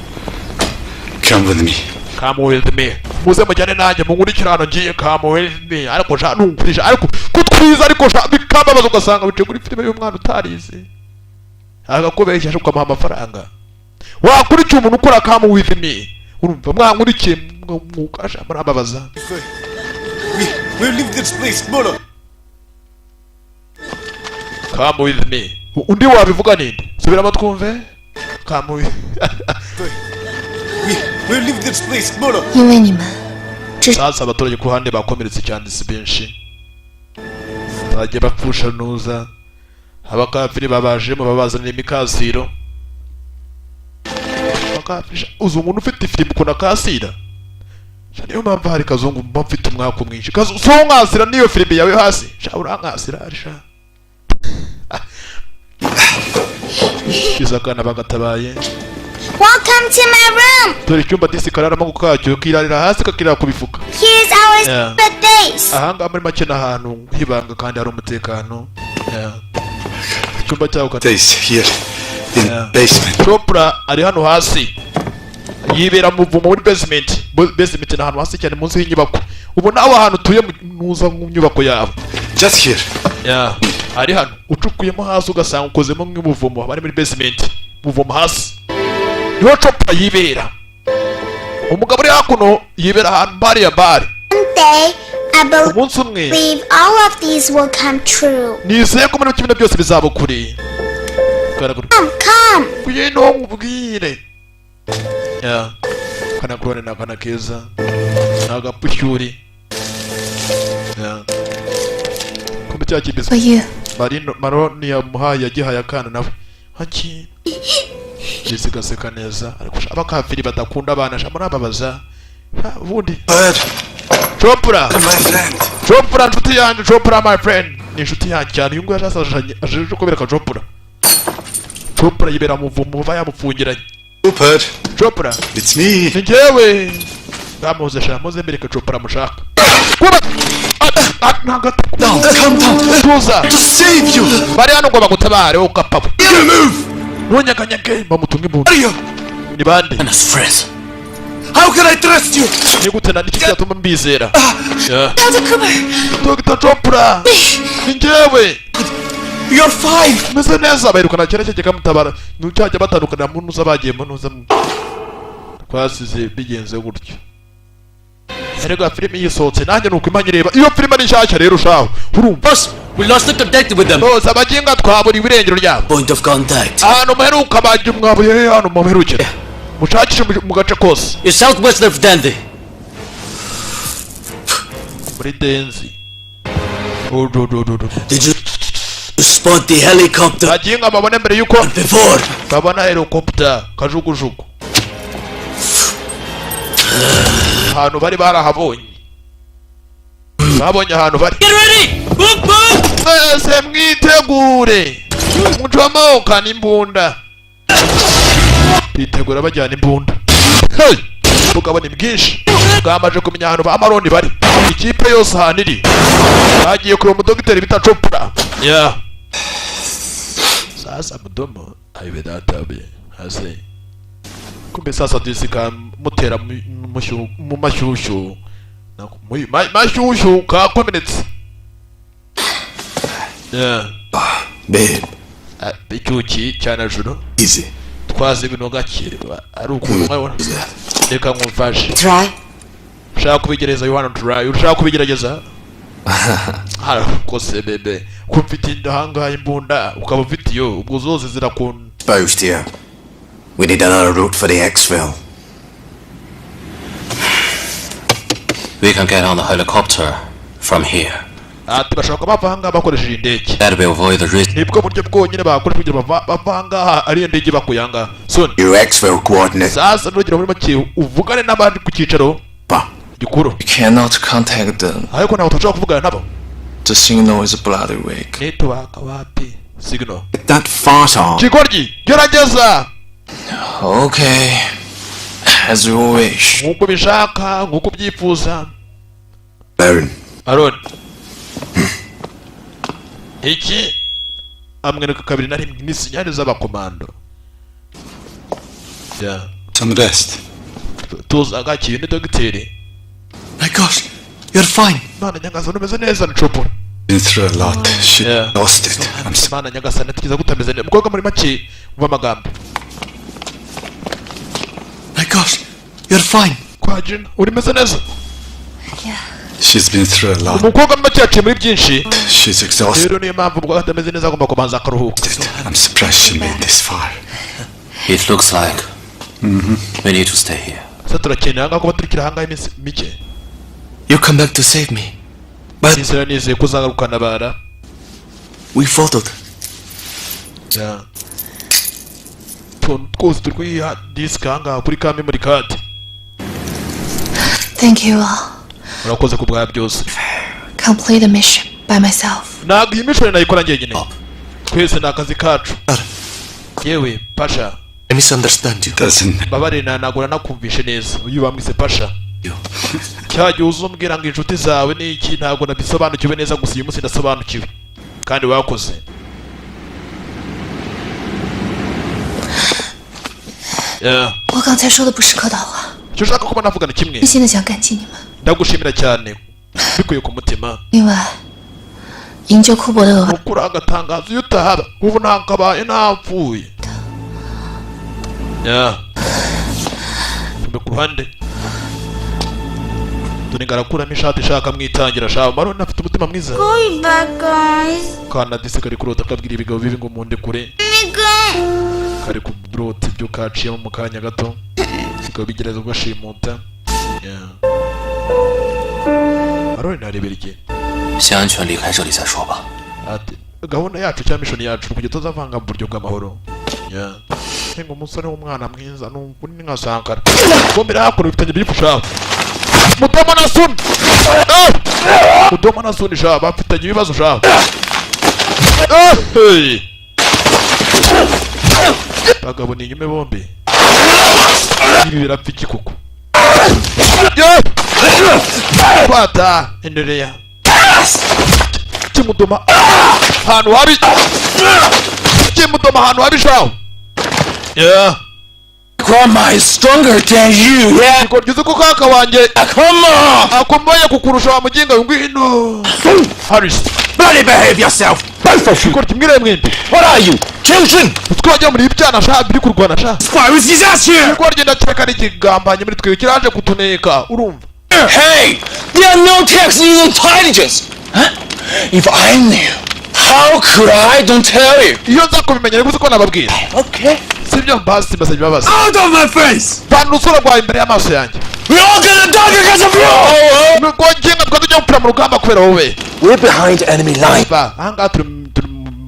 Come with me. Come with me. muze mujyane nanjye munkurikire hano ngiye come with me. ariko sha numvisha ariko kutwiza ariko sha bikambabaza ugasanga bice kuri filime y'umwana utarize agakubeshya sho kwamuha amafaranga. wakurikiye umuntu ukora come with me urumva mwankurikiye mukasha murababaza. We'll leave this place tomorrow. Come with me. undi wabivuga ninde? subiramo twumve. Come with We'll leave this place tomorrow. 因为你们， sasa abaturage ku ruhande bakomeretse cyane si benshi bagiye bapfusha nuza abakafiri babajemo babazanira imikasiro bakafisha uzi umuntu ufite ifirimu kuna kasira niyo mpamvu hari kazungu mba mfite umwaka mwinshi so nkasira niyo filime yawe hasi sha urankasira arisha kisakana bagatabaye. welcome to my room. dore icyumba disi kararamo kukacyo kirarira hasi kakirira ku bifuka. Here's our secret base. ahangaha muri make n'ahantu hibanga kandi hari umutekano. icyumba cyaho Days here in basement. Chopra ari hano hasi yibera mu buvumo muri basement. basement ni ahantu hasi cyane munsi y'inyubako. ubu nawe ahantu utuye muza mu nyubako yawe. Just here. ari hano ucukuyemo hasi ugasanga ukozemo nk'umuvumo bari muri basement buvumo hasi niho Chopra yibera. umugabo uri hakuno yibera ahantu bari ya bari. One day, I umunsi umwe believe all of these will come true. nizeye ko muri kimwe byose bizaba ukuri. Come. ngwino nkubwire. kana kurone na kana keza nagapushyuri. kumbe cyakibizwe. For you. maroni yamuhaye yagihaye akana nawe haki zigaseka neza ariko abakafiri badakunda abana sha murababaza ubundi. Chopra My friend. Chopra nshuti yanjye. Chopra my friend ni inshuti yanjye cyane. uyu nguyu yashasashanye aje kubereka Chopra. Chopra yibera mu vumo bava yamufungiranye. Cooper. Chopra It's me. ni njyewe bamuze sha muze mbereke Chopra mushaka. Down. Calm down. tuza To save you. bari hano ngo bagutabare wowe ukapawe. You move. ntunyeganyege bamutunga imbunda. Are you? ni bande? And his friends. How can I trust you? ni gute na niki cyatuma mbizera? Dr. Cooper! Dr. Chopra ni njyewe. You're fine. meze neza baherukana kera cyajya kamutabara nucyajya batandukana mu nuza bagiye mu nuza twasize bigenze gutyo. erega filime yisohotse nanjye nuko imanye reba iyo filime ari nshyashya rero ushaho urumva. Boss, we lost the contact with them. bose abaginga twabura ibirengero ryabo. Point of contact. ahantu muheruka bagiye mwabuye hano muherukira mushakishe mu gace kose. It's southwest of Dundee. muri denzi. Did you spot the helicopter bagiye ngo babone mbere yuko before. babona helicopter kajugujugu ahantu bari barahabonye babonye ahantu bari. Get ready! Book, book! Mwese mwitegure mucomoka n'imbunda bitegura bajyana imbunda. Hey! Ubugabo ni bwinshi bwamaje kumenya ahantu ba Maroni bari. Ikipe yose ahantu iri bagiye kureba umudogiteri bita Chopra. Yeah. Sasa mudomo aibe databe hase kumbe sasa dusika mutera mu mashyushyu mashyushyu kakomenetse. Yeah. Babe. Bicyuki cyane juru Easy. twaze bino gakire ari ukuntu mwabona. Reka nkumfashe. Try. Ushaka kubigereza Yohana try. Ushaka kubigerageza? Kose bebe kumfite indahanga imbunda ukaba ufite yo ubwo zose zirakunda. Exposed here. We need another route for the exfil. We can get on the helicopter from here. Turashaka bavanga bakoresheje indege. That will avoid the risk. Nibwo buryo bwonyine bakoresha kugira bavanga ari indege bakuyanga. Son. Your exfil coordinates. Sasa nugira muri make uvugane n'abandi ku cyicaro. Gikuru. You cannot contact them. Ariko ntabwo tushaka kuvugana nabo. The signal is bloody weak. Network wapi? Signal. That fart off. Kikoryi, gerageza. Okay. As you wish. Nkuko bishaka, nkuko byifuza. Baron. Iki amwereka kabiri na rimwe n'isinyari z'abakomando. Yeah. Some rest. Tuza gakiye ni dogiteri. My gosh, you're fine. Mana nyagasani umeze neza Nchopora. Been through a lot. She lost it. Mana nyagasani tukiza gutameze neza. Mukobwa muri make umva amagambo. My gosh, you're fine. Kwa Jin, uri meze neza? Yeah. She's been through a lot. Umukobwa muri make yaciye muri byinshi. She's exhausted. Rero niyo mpamvu ubwo atameze neza agomba kubanza akaruhuka. I'm surprised she made this far. It looks like we need to stay here. Sasa turakeneye kuba turikira hanga iminsi mike. You come back to save me. But Nisera nizeye kuzagarukana bara. we followed. Yeah. Twose turi kwiha disk hanga kuri ka memory card. Thank you all. Urakoze kubwa byose. Complete the mission by myself. Ntabwo iyi mission nayikora njyenyine. Twese ni akazi kacu. Yewe Pasha. I misunderstand you. Doesn't. Babare nagura nakumvishe neza. Uyu bamwise Pasha. Cyaje uzumbwira ngo inshuti zawe ni iki ntabwo nabisobanukiwe neza gusa uyu munsi ndasobanukiwe. Kandi wakoze. Yeah. 我刚才说的不是客套话， Cyo ushaka kuba navugana kimwe. 真心的想感激你们。 Ndagushimira cyane. Bikuye ku mutima. 另外，营救库珀的额外 Ukura agatangazo iyo utahaba. Ubu nakabaye napfuye. Yeah. Tume ku ruhande. Tuningarakuramo ishati ishaka mwitangira shaho. Maroni afite umutima mwiza. Going back, guys. Kana dise kari kurota kabwira ibigabo bibi ngo munde kure. Kari ku broti byo kaciyemo mu kanya gato. Bikaba bigereza ugashimuta. Yeah. Maroni narebera iki? 先安全离开这里再说吧。 Ati gahunda yacu cyangwa mission yacu kugira tuzavanga mu buryo bw'amahoro. Yeah. Ngo umusore w'umwana mwiza n'ukuri nka Sankara. Bombera hakora bifitanye bifusha. Mudomo na Sun. Mudomo na Sun sha bafitanye ibibazo sha. Hey. Bagabo ni nyume bombi. Ibi birapfa iki koko. Kwata endelea. Kimudoma hanu habi. Kimudoma hanu habi shaho. Yeah. Grandma is stronger than you. Yeah. Niko gize ko kaka wanje. Come on. Akomboye kukurusha wa mujinga ngwino. Harris. Bloody behave yourself. Both of you. Niko kimwire mwembi. What are you? Children. Twajya muri ibyana sha biri kurwana sha. Why is this here? Niko genda cyeka n'ikigambanye muri twe kiraje kutuneka urumva. Hey, there are no texts in intelligence. Huh? If I knew, how could I? Don't tell you. Iyo nza kubimenya gusa ko nababwira. Okay. Sibyo mbasi mbasabye babaza. Out of my face. Banusura kwa imbere y'amaso yanjye. We all gonna die because of you. Nuko ngenga twajya gupira mu rugamba kubera wowe. We're behind enemy line. Ba hanga turi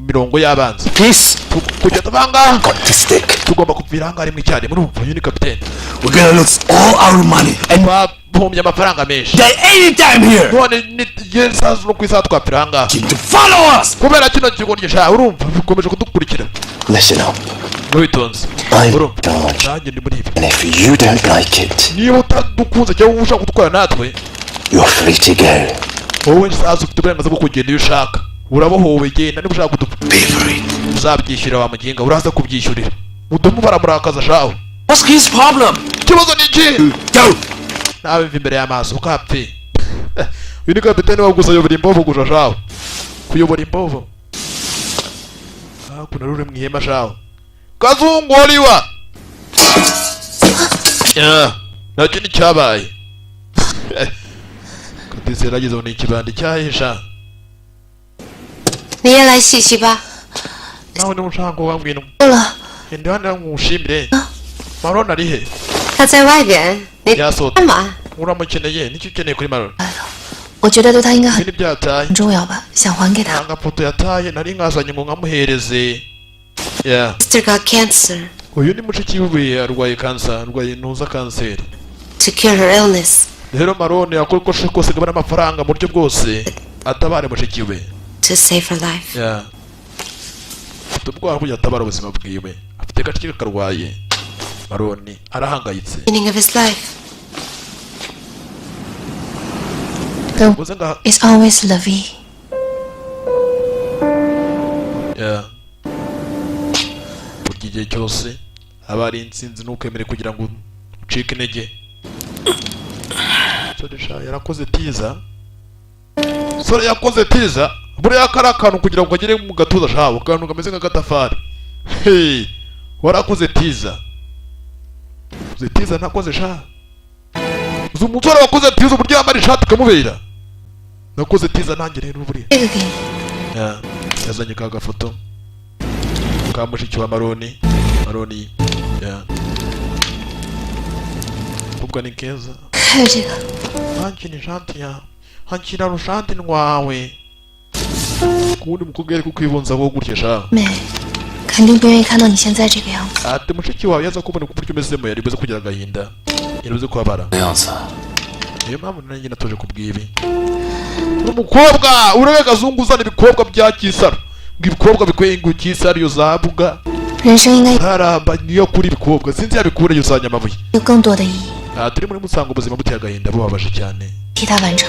mirongo y'abanzi Peace. kujya tuvanga Got to stick. tugomba kupfira hanga rimwe cyane muri ubu ni kapiteni We're gonna lose all our money and babumbye amafaranga menshi die anytime here. none ni sazo no kwisa twapfira hanga Keep to follow us. kubera kino kigo gisha urumva bikomeje kudukurikira Listen up. witonze I'm urumva George. nanjye ndi muri ibi And if you don't like it, niba utadukunze cyangwa ushaka kudukora natwe you're free to go. wowe sazo ufite uburenganzira bwo kugenda iyo ushaka urabohowe genda niba ushaka kudupfa Pay for it. uzabyishyurira wa muginga uraza kubyishyurira udumu baramurakaza shaho What's his problem? ikibazo ni iki Go. nawe mva imbere y'amaso ukapfe uyu ni kapiteni wo kuyobora imbovu gusa shaho kuyobora imbovu kuna ruri mu ihema shaho kazungu wariwa nta kindi cyabaye kadisi yarageze ngo ni ikibandi cyahisha 你也来洗洗吧。 nawe niba ushaka ngo wambwira 够了， ndi hano ngushimire maroni ari he 他在外边，你 yasohotse 干嘛？ uramukeneye nicyo ukeneye kuri maroni 我觉得对他应该很 ibindi byataye 重要吧，想还给他。 agafoto yataye nari nkazanye ngo nkamuhereze yeah Sister got cancer. uyu ni mushiki we arwaye kansa arwaye ntuza kanseri To cure her illness, rero maroni yakora uko ashoboye kose gabana amafaranga mu buryo bwose atabare mushiki we to save her life. yeah afite ubwoba bwo atabara ubuzima bwiwe afite agace karwaye maroni arahangayitse Meaning of his life uze nga is always la vie. yeah burya igihe cyose aba ari insinzi ntukemere kugira ngo ucike intege soresha yarakoze tiza sore yakoze tiza buriya kari akantu kugira ngo kagere mu gatuza shaho akantu kameze nk'agatafari hey warakoze tiza uze tiza nakoze shaho uzi umusore wakoze tiza uburyo yambara ishati ikamubera nakoze tiza nanjye rero buriya 这个给你， yeah yazanye ka gafoto ka mushiki wa maroni yeah ubwo ni keza 还有这个， hankina ishati ya hankina rushati nwawe kubundi mukobwa yari kukwibunza wo gutya shaho 妹，肯定不愿意看到你现在这个样子。 ati mushiki wawe yaza kubona ku buryo umezemo yari buze kugira agahinda yari buze kubabara 的样子， niyo mpamvu nanjye natoje kubwibi umukobwa urebe kazungu uzana ibikobwa bya kisaro ngo ibikobwa bikweye ngo kisaro iyo zabuga 人生应该 haramba niyo kuri ibikobwa sinzi yabikure yuzanya amabuye 有更多的意义， turi muri musanga ubuzima buteye agahinda bubabaje cyane 替他完成。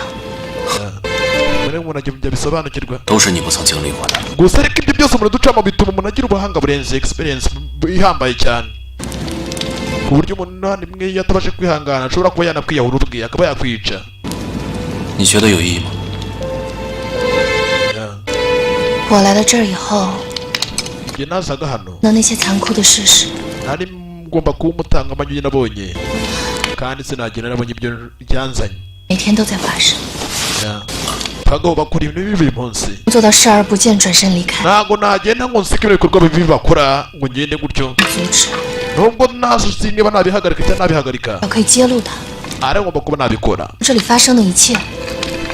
mbere umuntu ajya bisobanukirwa 都是你不曾经历过的。 gusa ariko ibyo byose umuntu ducamo bituma umuntu agira ubuhanga burenze experience ihambaye cyane ku buryo umuntu nta nimwe iyo atabashe kwihangana ashobora kuba yanakwiyahura ubwe akaba yakwica 你觉得有意义吗？ 我来到这儿以后， njye nazaga hano 那那些残酷的事实， nari ngomba kuba umutanga amanyuye nabonye kandi sinagenda nabonye ibyo byanzanye 每天都在发生。 abagabo bakora ibintu bibi buri munsi 做到视而不见，转身离开， ntabwo nagenda ngo nsike ibikorwa bibi bakora ngo ngende gutyo 阻止， nubwo ntazi niba nabihagarika cyangwa nabihagarika 我可以揭露他 ari ngomba kuba nabikora 这里发生的一切。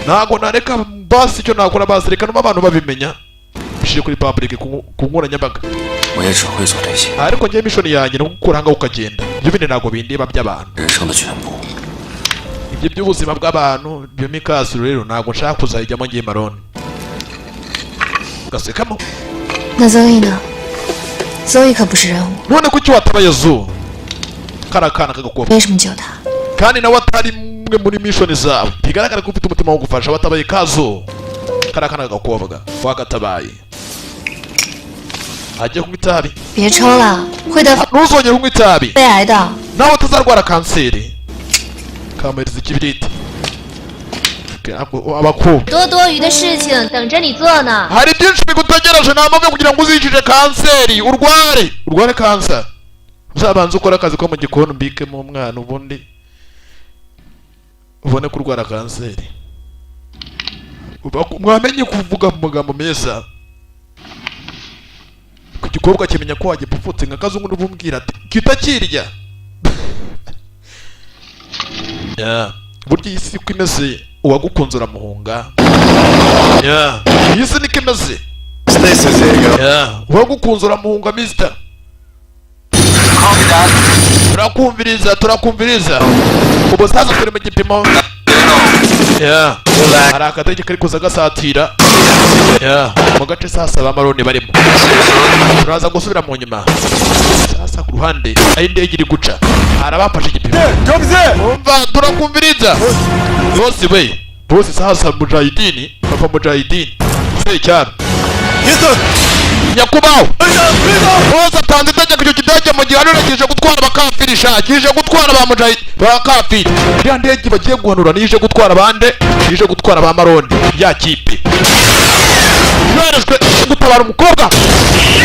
ntabwo nareka basi icyo nakora basi reka numa abantu babimenya bishije kuri public ku nkoranyambaga 我也只会做这些， ariko njye mission yanjye no gukura hanga ukagenda ibyo bindi ntabwo bindeba by'abantu 人生的全部。 ibyo by'ubuzima bw'abantu ibyo mikasi rero ntabwo nshaka kuzayijyamo ngiye maroni gasekamo 那 Zoe 呢 ？Zoe 可不是人物， none kuki watabaye zo kara kana kagakobwa 为什么救他？ kandi nawe atari mwe muri mission zawe bigaragara ko ufite umutima wo gufasha watabaye kazo kara kana kagakobwa wagatabaye ajye kunywa itabi 别抽了，会得 ntuzongere kunywa itabi 肺癌的。 nawe utazarwara kanseri kamereza ikibiriti abakobwa 多多余的事情等着你做呢。 hari byinshi bigutegereje nta mpamvu yo kugira ngo uzicije kanseri urware kansa uzabanza ukora akazi ko mu gikoni umbikemo umwana ubundi ubone kurwara kanseri mwamenye kuvuga mu magambo meza ku gikobwa kimenya ko wagipfutse nka kazungu n'ubumbwira ati kitakirya burya iyi si uko imeze uwagukunze uramuhunga iyi si niko imeze This is it, uwagukunze uramuhunga mister. Turakumviriza ubu sasa turi mu gipimo. Hari akadege kari kuza gasatira mu gace sasa bamaroni barimo. Turaza gusubira mu nyuma sasa ku ruhande aho indege iri guca hari abafashe igipimo. Umva turakumviriza bose sasa mujahidini papa mujahidini secyaro nyakubaho bose atanze itegeko icyo kidage mu gihe kije gutwara abakafirisha kije gutwara ba mujahid bakafiri iriya ndege bagiye guhanura nije gutwara abande nije gutwara ba maroni ya kipe yarashwe gutabara umukobwa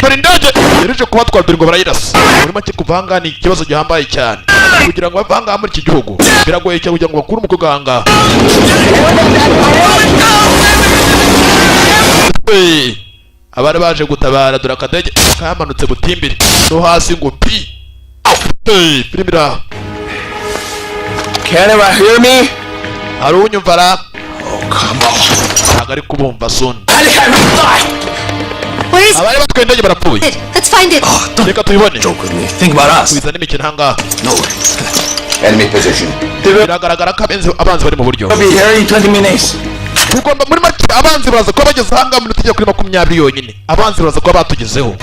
bari indege yarije kubatwara dore ngo barayirasa muri make kuvanga ni ikibazo gihambaye cyane kugira ngo bavanga muri iki gihugu biragoye cyane kugira ngo bakure umukobwa hanga. Abari baje gutabara dore akadege kamanutse butimbiri no hasi ngo pi. Primira. Can you hear me? Hari unyumva ra? Oh, come on. Agari kubumva son. Where is abari batwaye indege barapfuye. Let's find it. Reka tuyibone. Joke with me. Think about us. Bizana imikino hanga. No way. Enemy position. Biragaragara ko abanzi bari mu buryo. We'll be here in 20 minutes. Tugomba muri make abanzi baraza kuba bageze hanga mu tujya kuri 20 yonyine. Abanzi baraza kuba batugezeho.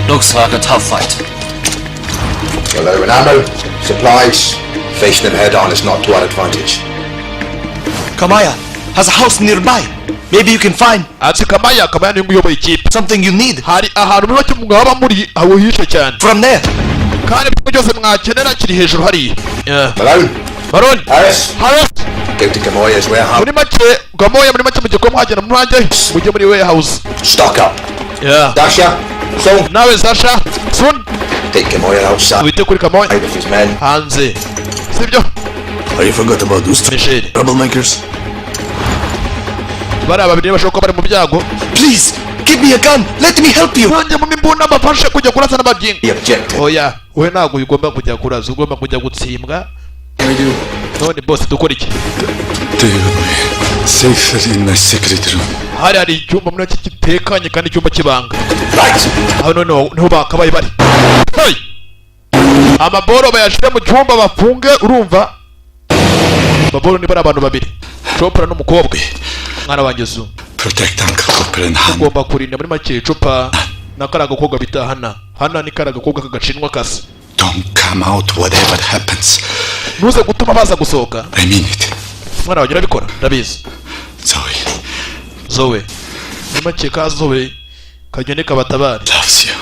Looks like a tough fight. You're low in ammo, supplies. Facing them head on is not to our advantage. Kamaya has a house nearby. Maybe you can find ati Kamaya ni umuyoboye ikipe. something you need Hari ahantu muri make mugaba muri aho hishe cyane. from there. Kandi byose mwakenera kiri hejuru hari. Malone. Baron. Harris. Go to Gamoya's warehouse. muri make Gamoya muri make mujye ko mwagera mwanjye mujye muri warehouse. Stock up. Gashya. Nawe Sasha. Soon. Take Gamoya outside. Wite kuri Gamoya. With his men. Hanze. Sibyo? You forgot about those troublemakers. Bara babiri bashoko bari mu byago. Please, give me a gun. Let me help you. Nanjye mu mimbunda bafashe kujya kurasa n'abajinga. The objective. Oya, we ntago ugomba kujya kuraza, ugomba kujya gutsimbwa. None boss dukora iki? Safe in my secret room. Hari icyumba muri iki gitekanye kandi icyumba kibanga. Right. Aho none niho bakabaye bari. Hey! Amaboro bayashira mu cyumba bafunge urumva? Baboro ni bari abantu babiri. Chopra n'umukobwa. Mwana wanjye zu. Protect Uncle Copper and Han. Ugomba kurinda muri make Chopra nakaraga koga bita Hana. Hana ni karaga koga kagacinwa kase. Don't come out whatever happens. Nuze gutuma baza gusohoka. I mean it. Mwana wanjye urabikora ndabizi. Zoe. Muri make ka Zoe kagende kabatabari. Loves you.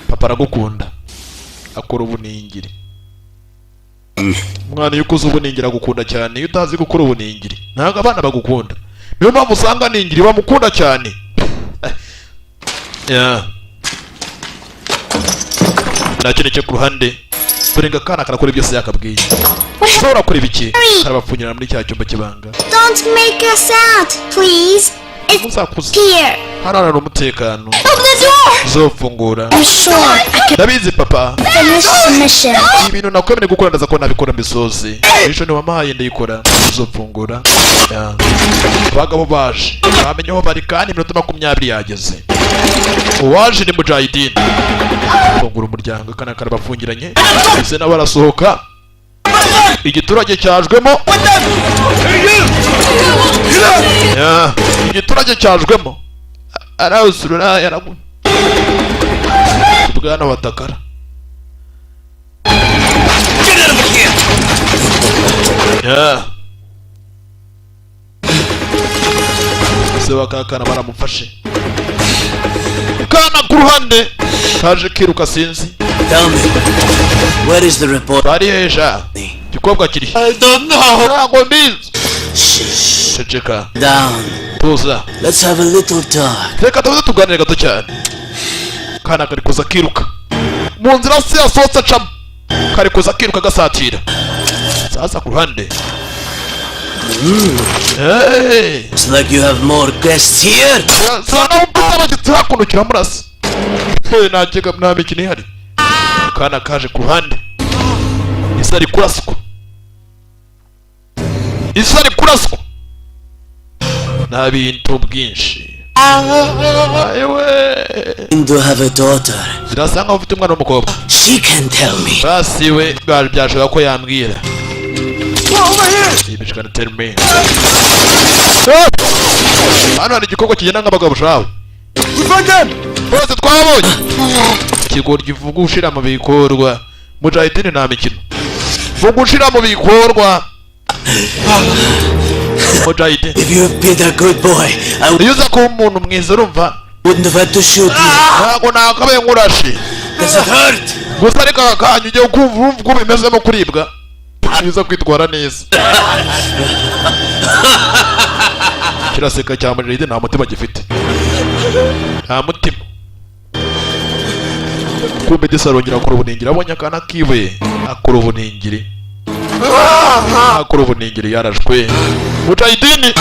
Papa aragukunda. Akora ubuningiri. Mwana yuko uzi ubuningiri agukunda cyane. Iyo utazi gukora ubuningiri ntabwo abana bagukunda. Niyo mpamvu usanga ningiri bamukunda cyane. Nakeneye ku ruhande turenga kana karakora byose yakabwiye. Ushobora kuri biki karabapfunyira muri cya cyumba kibanga. Don't make us out, please. It's here. Hano hari umutekano. Open the door. Zofungura. I'm sure I can Ndabizi papa. finish the mission. Ibintu nakwemere gukora ndaza ko nabikora misozi. Ejo ni wamahaye ndayikora. Zofungura. Abagabo baje. Bamenye aho bari kandi iminota 20 yageze. Uwaje ni mujahidini. Fungura umuryango kana karabafungiranye. Ese nawe arasohoka. Igiturage cyajwemo. Igiturage cyajwemo. Arawusurura yaramu. Bwana watakara. Sewa kakana baramufashe. Kana ku ruhande kaje kiruka sinzi. Tell me, where is the report? Bari heja. Gikobwa kiri. I don't know. Ntago mbizi. Shh. Ceceka. Down. Tuza. Let's have a little talk. Reka tuze tuganire gato cyane. Kana kari kuza kiruka. Mu nzira se yasohotse acamo. Kari kuza kiruka gasatira. Sasa ku ruhande. Hey. It's like you have more guests here. Sana umpita bagitsakunukira murasa. Hey, najega mna mikini hari. Kana kaje ku ruhande. Isari kuraswa. Isari kuraswa. Nta bintu bwinshi. Ayewe. Do have a daughter. Birasa nkaho ufite umwana w'umukobwa. She can tell me. Basi we byashaka ko yambwira. She can tell me. Hano hari igikoko kigenda nk'abagabo shawe. Bose twabonye. Ikigoryi vuga ushira mu bikorwa. Mujahidini nta mikino. Vuga ushira mu bikorwa. Mujahidini. If you have been a good boy, I Yuza ko umuntu mwiza urumva. wouldn't have had to shoot you. Ntabwo nakabaye nkurashi. Does it hurt? Gusa ariko akanya ugiye kumva uko bimezemo kuribwa. Yuza kwitwara neza. Kiraseka cya Mujahidini nta mutima gifite. Nta mutima. Kumbe disarongera akora ubuningiri abonye akana kiwe akora ubuningiri. Akora ubuningiri yarashwe. Mujahidini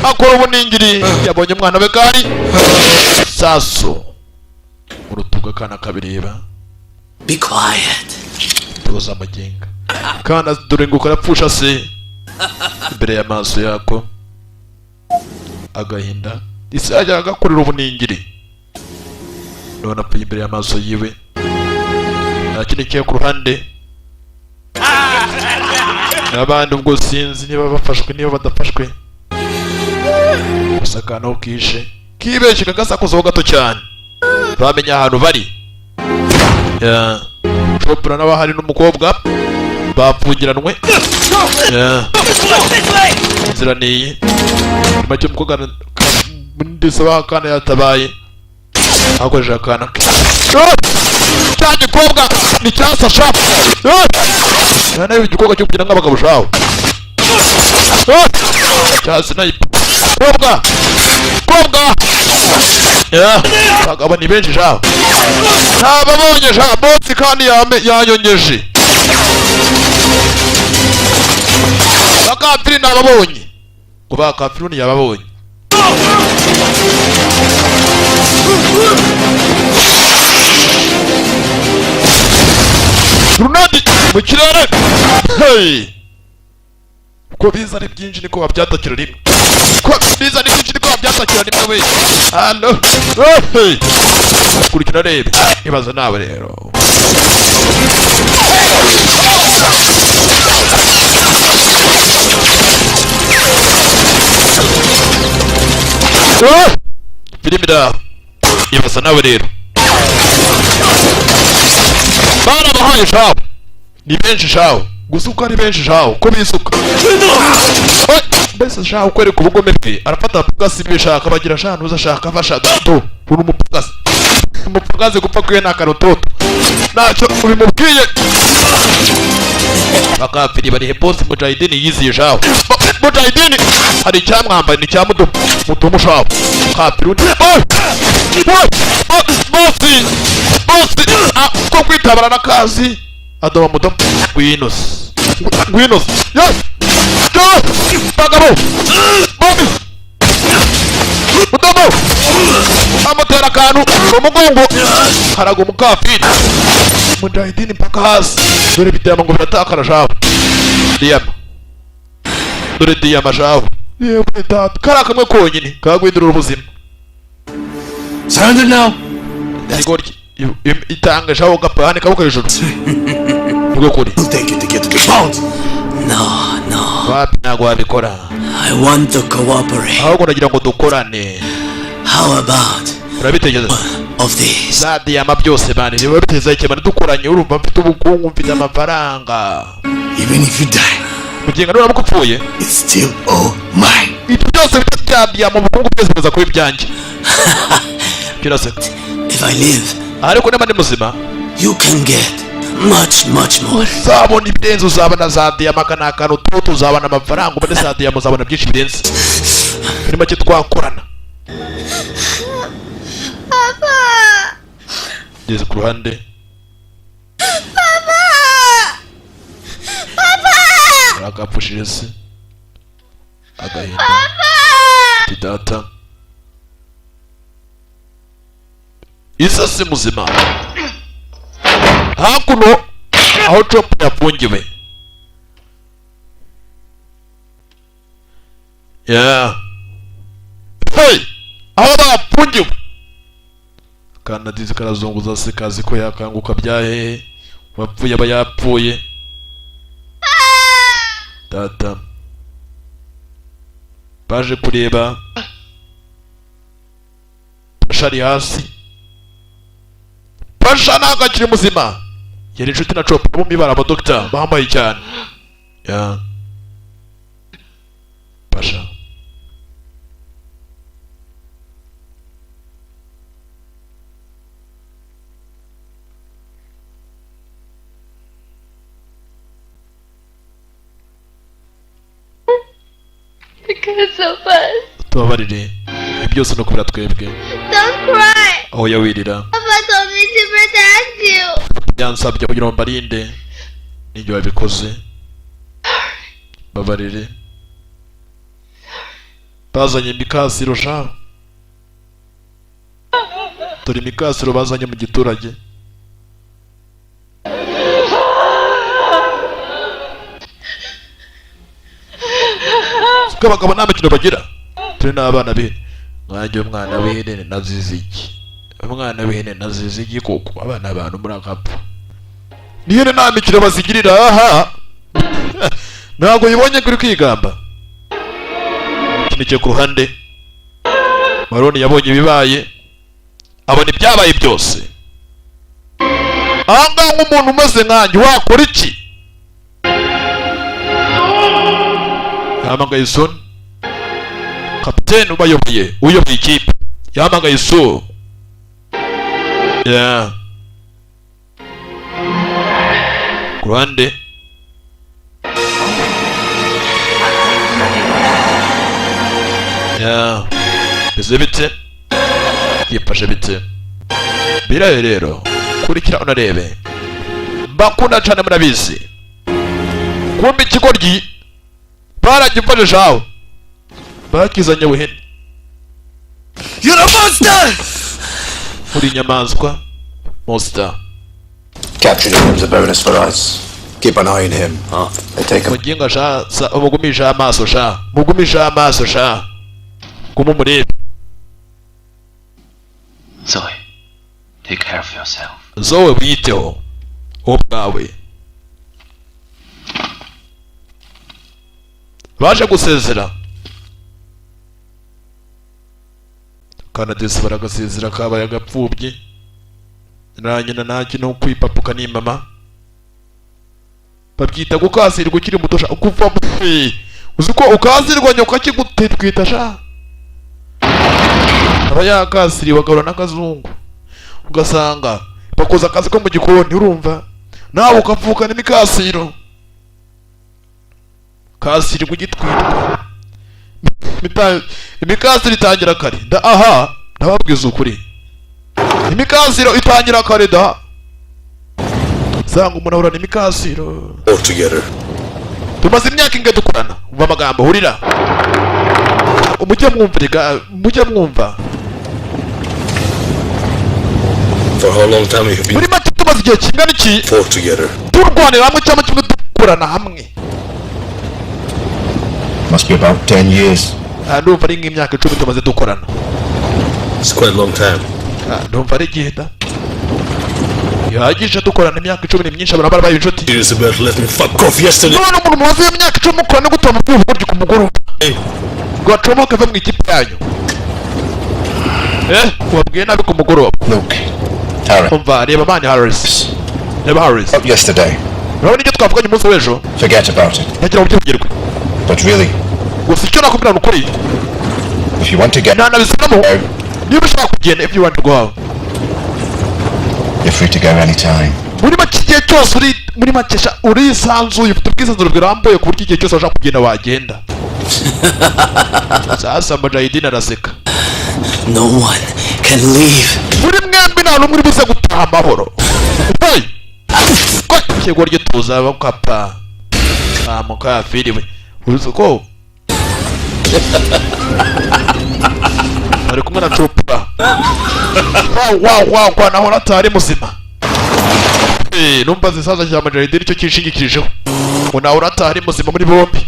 akora ubuningiri yabonye umwana we kari saso urutuga kana kabireba. Be quiet. Tuza amagenga kana dore ngo karapfusha se imbere y'amaso yako agahinda isajya agakorera ubuningiri none apfuye imbere y'amaso yiwe nakindi kiye ku ruhande n'abandi ubwo sinzi niba bafashwe niba badafashwe gusa kana ukishe kibeshye kagasakuzaho gato cyane bamenya ahantu bari Chopra n'abahari n'umukobwa bapfungiranwe inzira niyi nyuma cy'umukobwa ndisaba akana yatabaye akoresha akana cya gikobwa ni cyasa shapu nawe igikobwa cyo kugira nk'abagabo shawe cya sniper kobwa abagabo ni benshi shawe ntababonye shawe botsi kandi yanyonyeje bakapiri ntababonye ngo bakapiri ntiyababonye Runadi mu kirere hey ko biza ari byinshi niko babyatakira rimwe ko biza ari byinshi niko babyatakira rimwe we hano hey kurikira rebe ibaza nawe rero filimi da ibaza nawe rero barabahaye shawo ni benshi shawo gusa uko ari benshi shawo ko bisuka mbese shawo kwereka ubugome bwe arafata pugasi bishaka bagira shanu uzashaka bashaka to uri umupugasi gupfa kwiye n'akarototo ntacyo ubimubwiye bakapiri bari hepose Mujahidini yiziye shawo Mujahidini hari icyamwambaye ni cya mudomo shawo kapiri undi bosi ko kwitabara n'akazi adoma mudomo Gwinos yes bagabo bobi mudomo amutera akantu umugongo harago mukafiri Mujahidini mpaka hasi dore bitema ngo biratakara shawo dore diyama shawo yewe tata kara kamwe konyine kagwindurira ubuzima Surrender now. igoryi itanga shawo gapane kabuka hejuru nibwo kuri I'll take it to get to the vault. No. wapi ntabwo wabikora I want to cooperate. ahubwo nagira ngo dukorane How about urabitekereza of this? za diyama byose bane niba biteza ikemana dukoranye urumva mfite ubukungu mfite amafaranga Even if you die, mugenga nura mukupfuye it's still all mine. ibyo byose bita bya diyama ubukungu byose biza kuba ibyanjye kiraseka If I live, ariko niba ndi muzima you can get much more. uzabona ibirenze uzabona za diyama kana akantu toto uzabona amafaranga ubone za diyama uzabona byinshi birenze muri make twakorana ngeze ku ruhande agapfushije se agahinda tidata isa si muzima hakuno aho Chopra yafungiwe hey aho afungiwe. Kanadizi karazunguza se kazi ko yakanguka byahe wapfuye aba yapfuye. Data baje kureba Pasha ari hasi. Pasha ntabwo akiri muzima, yari inshuti na Chopper bombi bari abadokita bambaye cyane. Pasha tubabarire byose no kubira twebwe. Don't cry. Aho yawirira Papa told me to protect you. yansabye kugira ngo mbarinde, n'ibyo babikoze. Babarire. Bazanye imikasiro sha, turi imikasiro bazanye mu giturage. Abagabo nta mikino bagira, turi n'abana be. Mwanjye umwana w'ihene nazize iki? Umwana w'ihene nazize iki koko? Abana abantu muri akapfa n'ihene nta mikino bazigirira. Aha ntabwo yibonye kuri kwigamba. Kinikiye ku ruhande, Maroni yabonye ibibaye, abona ibyabaye byose. Ahangaha nk'umuntu umeze nkanjye wakora iki? Yahamagaye Son, kapiteni uyoboye ikipe. Yahamagaye So. Ku ruhande beze bite, yifashe bite. Biraye rero, kurikira unarebe. Mbakunda cyane murabizi. Kumbe ikigoryi baragifashe aho bakizanye wehene. You're a monster! Uri inyamaswa, monster. Capturing him's a bonus for us. Keep an eye on him. They take him. Muginga sha, mugumisha amaso sha, kumumurebe. Zoe, take care of yourself. Zoe witeho ubwawe. Baje gusezera. Kanadesi baragasezera kabaye agapfubye. Na nyina naki no kwipapuka ni mama. Babyita gukasirwa ukiri muto sha, ukuva uzi ko ukazirwa nyoka kigutwita sha. Aba yakasiri bagahura n'akazungu, ugasanga bakoza akazi ko mu gikoni, urumva nawe ukavuka n'imikasiro. Kasiri kugitwita imikasiro itangira kare da. Aha ndababwiza ukuri, imikasiro itangira kare da. Sanga umuntu ahura n'imikasiro. All together. Tumaze imyaka ingahe dukorana, umva amagambo hurira. Mujye mwumva. For how long time have you been? Muri make tumaze igihe kingana iki Four together. turwanira hamwe cyangwa kimwe dukorana hamwe. Must be about 10 years. Ndumva ari nk'imyaka 10 tumaze dukorana. It's quite a long time. Ndumva ari igihe da. Yahagije dukorana imyaka 10 ni myinshi, abantu barabaye inshuti. Serious about let me fuck off yesterday. None umuntu mumaze imyaka 10 mukorana gutuma uburyo ku mugoroba. Gwacomoka va mu ikipe yanyu. Wabwiye nabi ku mugoroba. Look, Tara. Umva reba mani Harris. Reba Harris. Up yesterday. Urabona icyo twavuganye umunsi w'ejo? Forget about it. Ntagira ubyibagirwe. But really, Gusa icyo nakubwira n'ukuri, if you want to get nabisamo. Niba ushaka kugenda, if you want to go out, you're free to go anytime. muri make igihe cyose muri makesha urisanzuye, ufite ubwisanzure bwirambuye ku buryo igihe cyose washaka kugenda wagenda. Sasa Mujahideen araseka. No one can leave. Muri mwembi nta n'umwe uri buze gutaha amahoro. Kigwa ryo tuza bakapa mukafiri we uzi ko ari kumwe na Chopper. Wow naho natari muzima. Numva zisaza cya Mujahideen icyo kishingikirijeho ngo naho natari muzima muri bombi.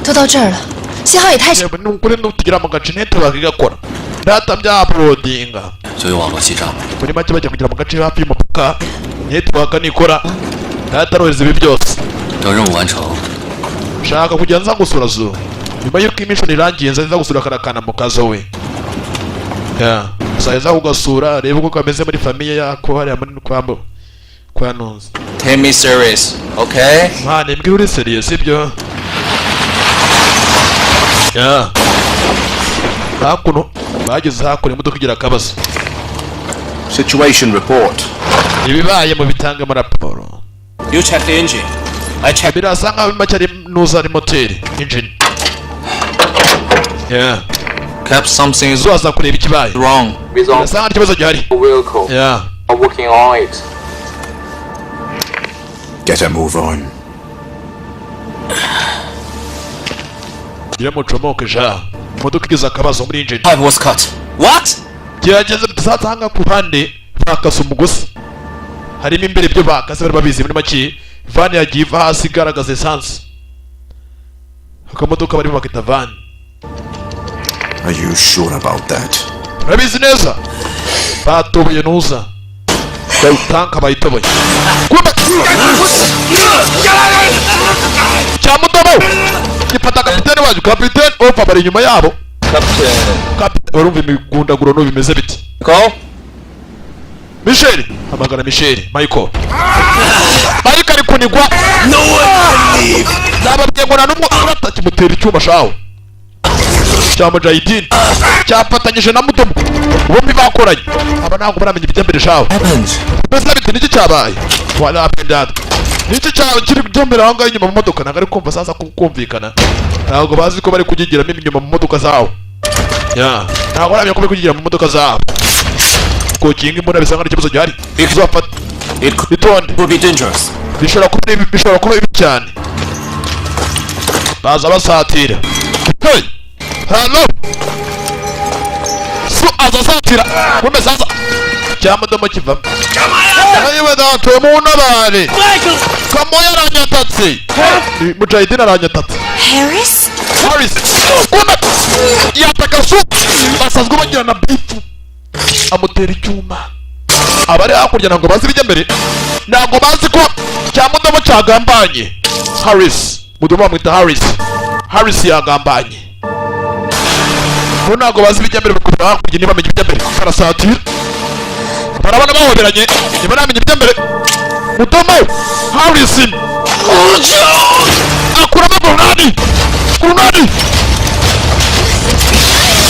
都到这儿了，信号也太少。 yewe nukuri nutugera mu gace network igakora data bya uploadinga 就有网络基站了。 muri make bajya kugera mu gace hafi y'umupaka network nikora data rohereza ibi byose 等任务完成， shaka kujya nza gusura zo nyuma y'uko imission irangiye nza gusura karakana mu kazo we saza kugasura reba uko kameze muri famiye yako hariya muri kwambo kwa nunzi. Take me serious, okay? Mwana mbwira uri serious sibyo? hakuno bageze hakora imodoka igira akabazo. Situation report. Ibibaye mu bitanga mu raporo. You check the engine. I check. Birasa nkaho macari nuza ari moteri engine. Cap, something is Zuaza kureba ikibaye. wrong. Birasa nkaho ikibazo gihari. Working on it. Get a move on. Mucomoke ja. Imodoka igize akabazo muri engine. Pipe was cut. What? Gerageza tuzatanga ku ruhande bakasa umugozi. Harimo imbere byo bakase bari babizi muri make. Van yagiye iva hasi igaragaza essence. Akamodoka bari bakita van. Are you sure about that? Urabizi neza? Batoboye nuza. Tanka bayitoboye. Kumbe. Chamutobo. Gifata kapiteni waje. Kapiteni ofa bari inyuma yabo. Kapiteni urumva imigundaguro no bimeze biti. Go. Michel, hamagara Michel, Michael. Michael ari kunigwa. No one can leave. Nababwiye ngo nanumwe atakimutera icyuma shaho. Cyamo Jaidin. Cyafatanyije na Mudomo. Bombi bakoranye. Aba ntabwo baramenya ibyambere shaho. Bese biti niki cyabaye. Wala pendad. Niki cyabaye kiri byambere aho ngaho inyuma mu modoka nagari kumva sasa kumvikana. Ntabwo bazi ko bari kugigiramo inyuma mu modoka zawo. Ntabwo baramenya ko bari kugigira mu modoka zawo. Kokinga imbona bisa nk'aho ikibazo gihari. Izafata. It could be dangerous. Bishobora kuba ibi cyane. Baza basatira. Hey! Hello! Su azasatira. Kumbe sasa. Cyamudomo kiva. Ayiwe datuye mu nabare. Kamoya aranyatatse. Mujahidin aranyatatse. Harris? Harris. Kumbe. Yataka su. Basazwe bagira na bifu. Amutera icyuma. Abari hakurya ntabwo bazi ibijya mbere. Ntabwo bazi ko cyamudomo cyagambanye. Harris. Mudomo bamwita Harris. Harris yagambanye. Bo ntabwo bazi ibijya mbere bakubira hakurya niba bamenye ibijya mbere. Karasatira. Barabona bahoberanye. Niba namenye ibijya mbere. Mudomo. Harris. Akuramo grenade. Grenade.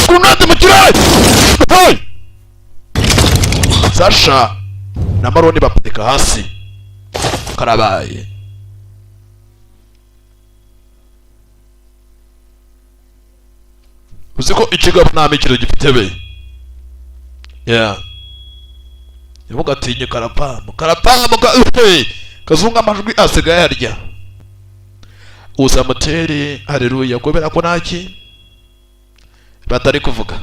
Grenade mu kirere. Hey! Sasha na Maroni bapateka hasi. Karabaye. Uziko ikigabo nta mikiro gifite be. Yamugatinye karapamu. Kazunga amajwi asigaye harya. Uza moteri haleluya kubera ko naki batari kuvuga.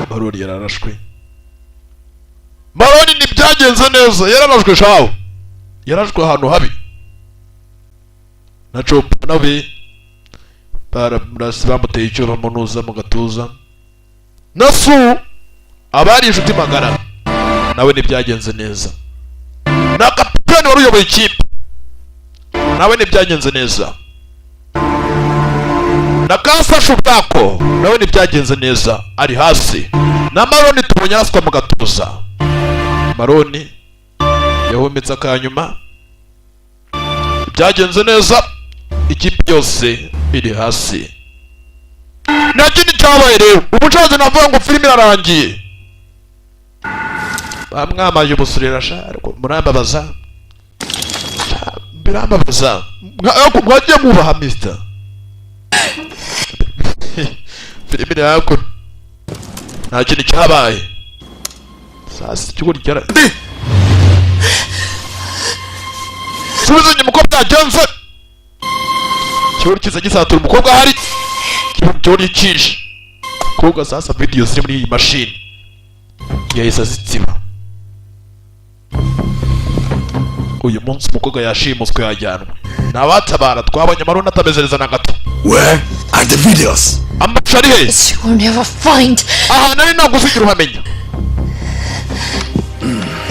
Maroni yararashwe. Maroni ntibyagenze neza yararashwe shaho. Yarashwe ahantu habi. Na Chop nawe baramurasi bamuteye icyuma mu nuza mu gatuza. Nasu abari inshuti magara nawe ntibyagenze neza. Na kapiteni wari uyoboye ikipe nawe ntibyagenze neza. Na kafashe ubwako nawe ntibyagenze neza ari hasi. Na Maroni tubonye araswa mu gatuza. Maroni yahumetse akanyuma byagenze neza, ikipe yose iri hasi. Nta kindi cyabaye rero, umucamanza navuga ngo filime irarangiye. Bamwamaye ubusurira sha, ariko murambabaza. Birambabaza. Mwagiye mubaha mister. Filime yako. Nta kindi cyabaye. Sasa cyo ryara. Subizanye umukobwa byagenze. Cyo kiza gisatura umukobwa hari. Cyo cyishe. Koga sasa video ziri muri iyi machine. Yahise zitsiba. Uyu munsi umukobwa yashimuswe yajyanwe. Nabatabara twabonye Maroni atamezereza na gato. Where are the videos? Amashari he? You will never find. Aha nari nagusigira uhamenya.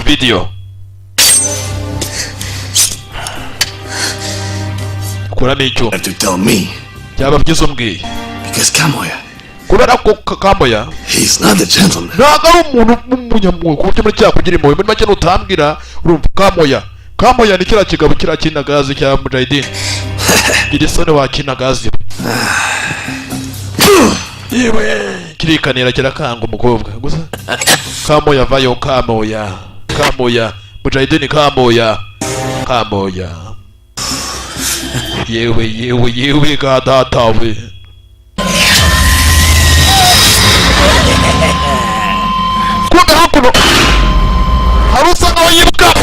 Video. Kuramo icyo. You have to tell me. Byaba byiza umbwiye. Because Kamoya, Kubera ko Kamoya he's not a gentleman. ntabwo ari umuntu w'umunyamwuga ku buryo muri cyakugira impuhwe. Muri make nutambwira urumva Kamoya ni kiriya kigabo kiriya kinagazi cya Mujahideen. Iri sone wakinagazi. Yewe kirikanira kirakanga umukobwa gusa. Kamoya vayo Kamoya Mujahideen Kamoya. Yewe ga datawe. Kumbe hakuno hari usa nkaho yibuka.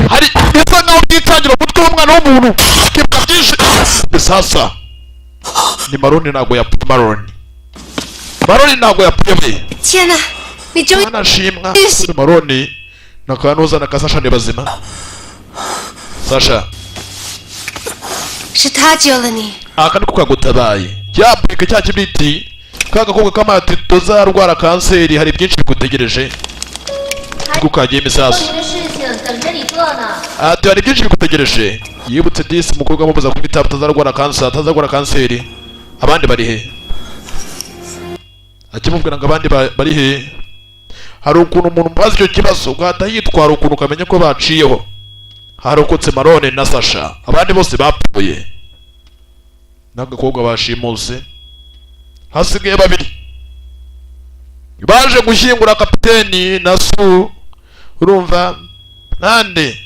Hari bisa nkaho byitangira umutwe w'umwana w'umuntu. Kibwa byinshi. Sasa ni Maroni ntabwo yapfuye. Maroni ntabwo yapfuye. 天哪，你终于 Anashimwa kuri Maroni nakanuza na Sasha ni bazima. Sasha 是他救了你。 aka niko kagutabaye. Yapfuye cya kibiti. Kagakobwa kamati tuzarwara kanseri, hari byinshi bigutegereje. Kukagiye imisasu. 你的事情等着你做呢。 Ati hari byinshi bigutegereje. Yibutse disi umukobwa amubuza kumita tuzarwara kanseri. Abandi bari he? Akimubwira ngo abandi bari he? Hari ukuntu umuntu mbaza icyo kibazo ugahita yitwara ukuntu ukamenya ko baciyeho. Harokotse Maroni na Sasha, abandi bose bapfuye. N'agakobwa bashimuse. Hasigaye babiri. Baje gushyingura kapiteni na Su. Urumva nande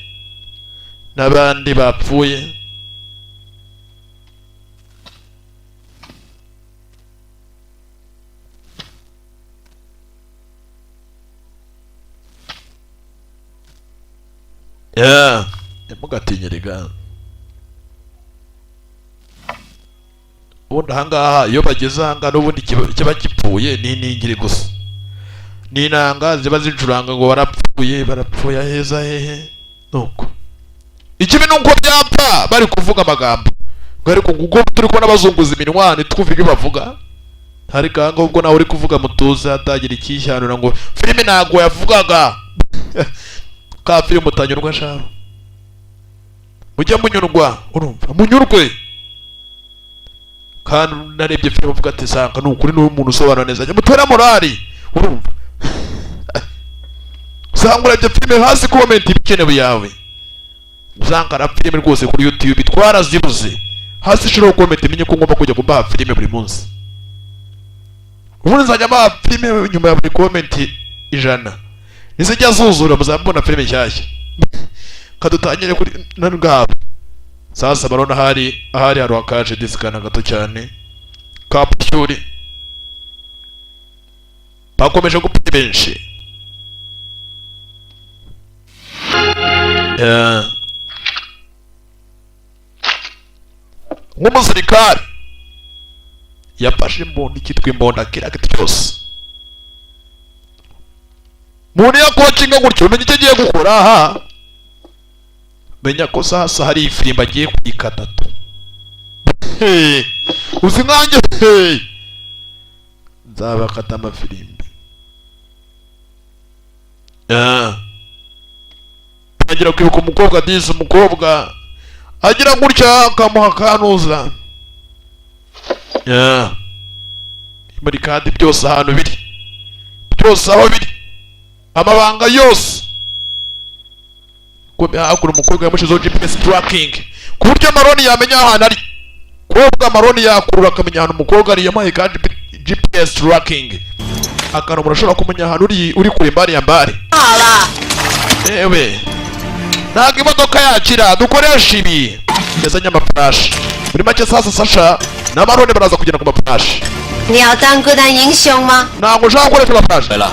n'abandi bapfuye. Mugatinyerega. Ubundi ahangaha iyo bageze ahangaha n'ubundi kiba gipfuye ni iningiri gusa. Ni inanga ziba zicuranga ngo barapfuye aheza hehe. Nuko ikibi nuko byapfa bari kuvuga amagambo. Ariko kuko turi kubona bazunguza iminwa ntitwumve ibyo bavuga. Hari kanga ubwo nawe uri kuvuga mutuza atagira ikishanura ngo filime ntago yavugaga. Ka filime utanyurwa shaho. Mujya munyurwa urumva munyurwe. Kandi narebye filime uvuga ati sanga n'ukuri n'umuntu usobanura neza. Mutera morali urumva. Sanga urebye filime hasi comment ibikenewe yawe. Usanga ara filime rwose kuri YouTube twarazibuze. Hasi shiro comment menye ko ngomba kujya kumbaha filime buri munsi. Ubundi nzajya mbaha filime nyuma ya buri comment 100. Nizajya zuzura muzabona filime nshyashya. Kadutangire kuri nangabo. Sasa barona hari akaje disikana gato cyane. Kapcyuri. Bakomeje gupfa benshi. Nk'umusirikare yafashe imbunda ikitwa imbunda kira giti cyose. Muntu yakocinga gutyo umenye icyo agiye gukora aha. Menya ko sasa hari ifirimba agiye kuyikata. Uzi nkanjye nzabakata amafirimbi. Agira kwibuka umukobwa dize umukobwa agira gutya akamuha kanuza. Muri kandi byose ahantu biri. Byose aho biri. Amabanga yose. Hakuri umukobwa yamushizeho GPS tracking. ku buryo maroni yamenya ahantu ari. Kubwa maroni yakurura akamenya ahantu umukobwa ari, yamaye kandi GPS tracking. Akantu murashobora kumenya ahantu uri kure mbari ya mbari. Ewe ntabwo imodoka yakira, dukoresha ibi ngezanye amafurashi. Muri make sasa Sasha na maroni baraza kugenda ku mafurashi. 你要当歌坛英雄吗？ ntabwo ushaka gukoresha amafurashi. 对了，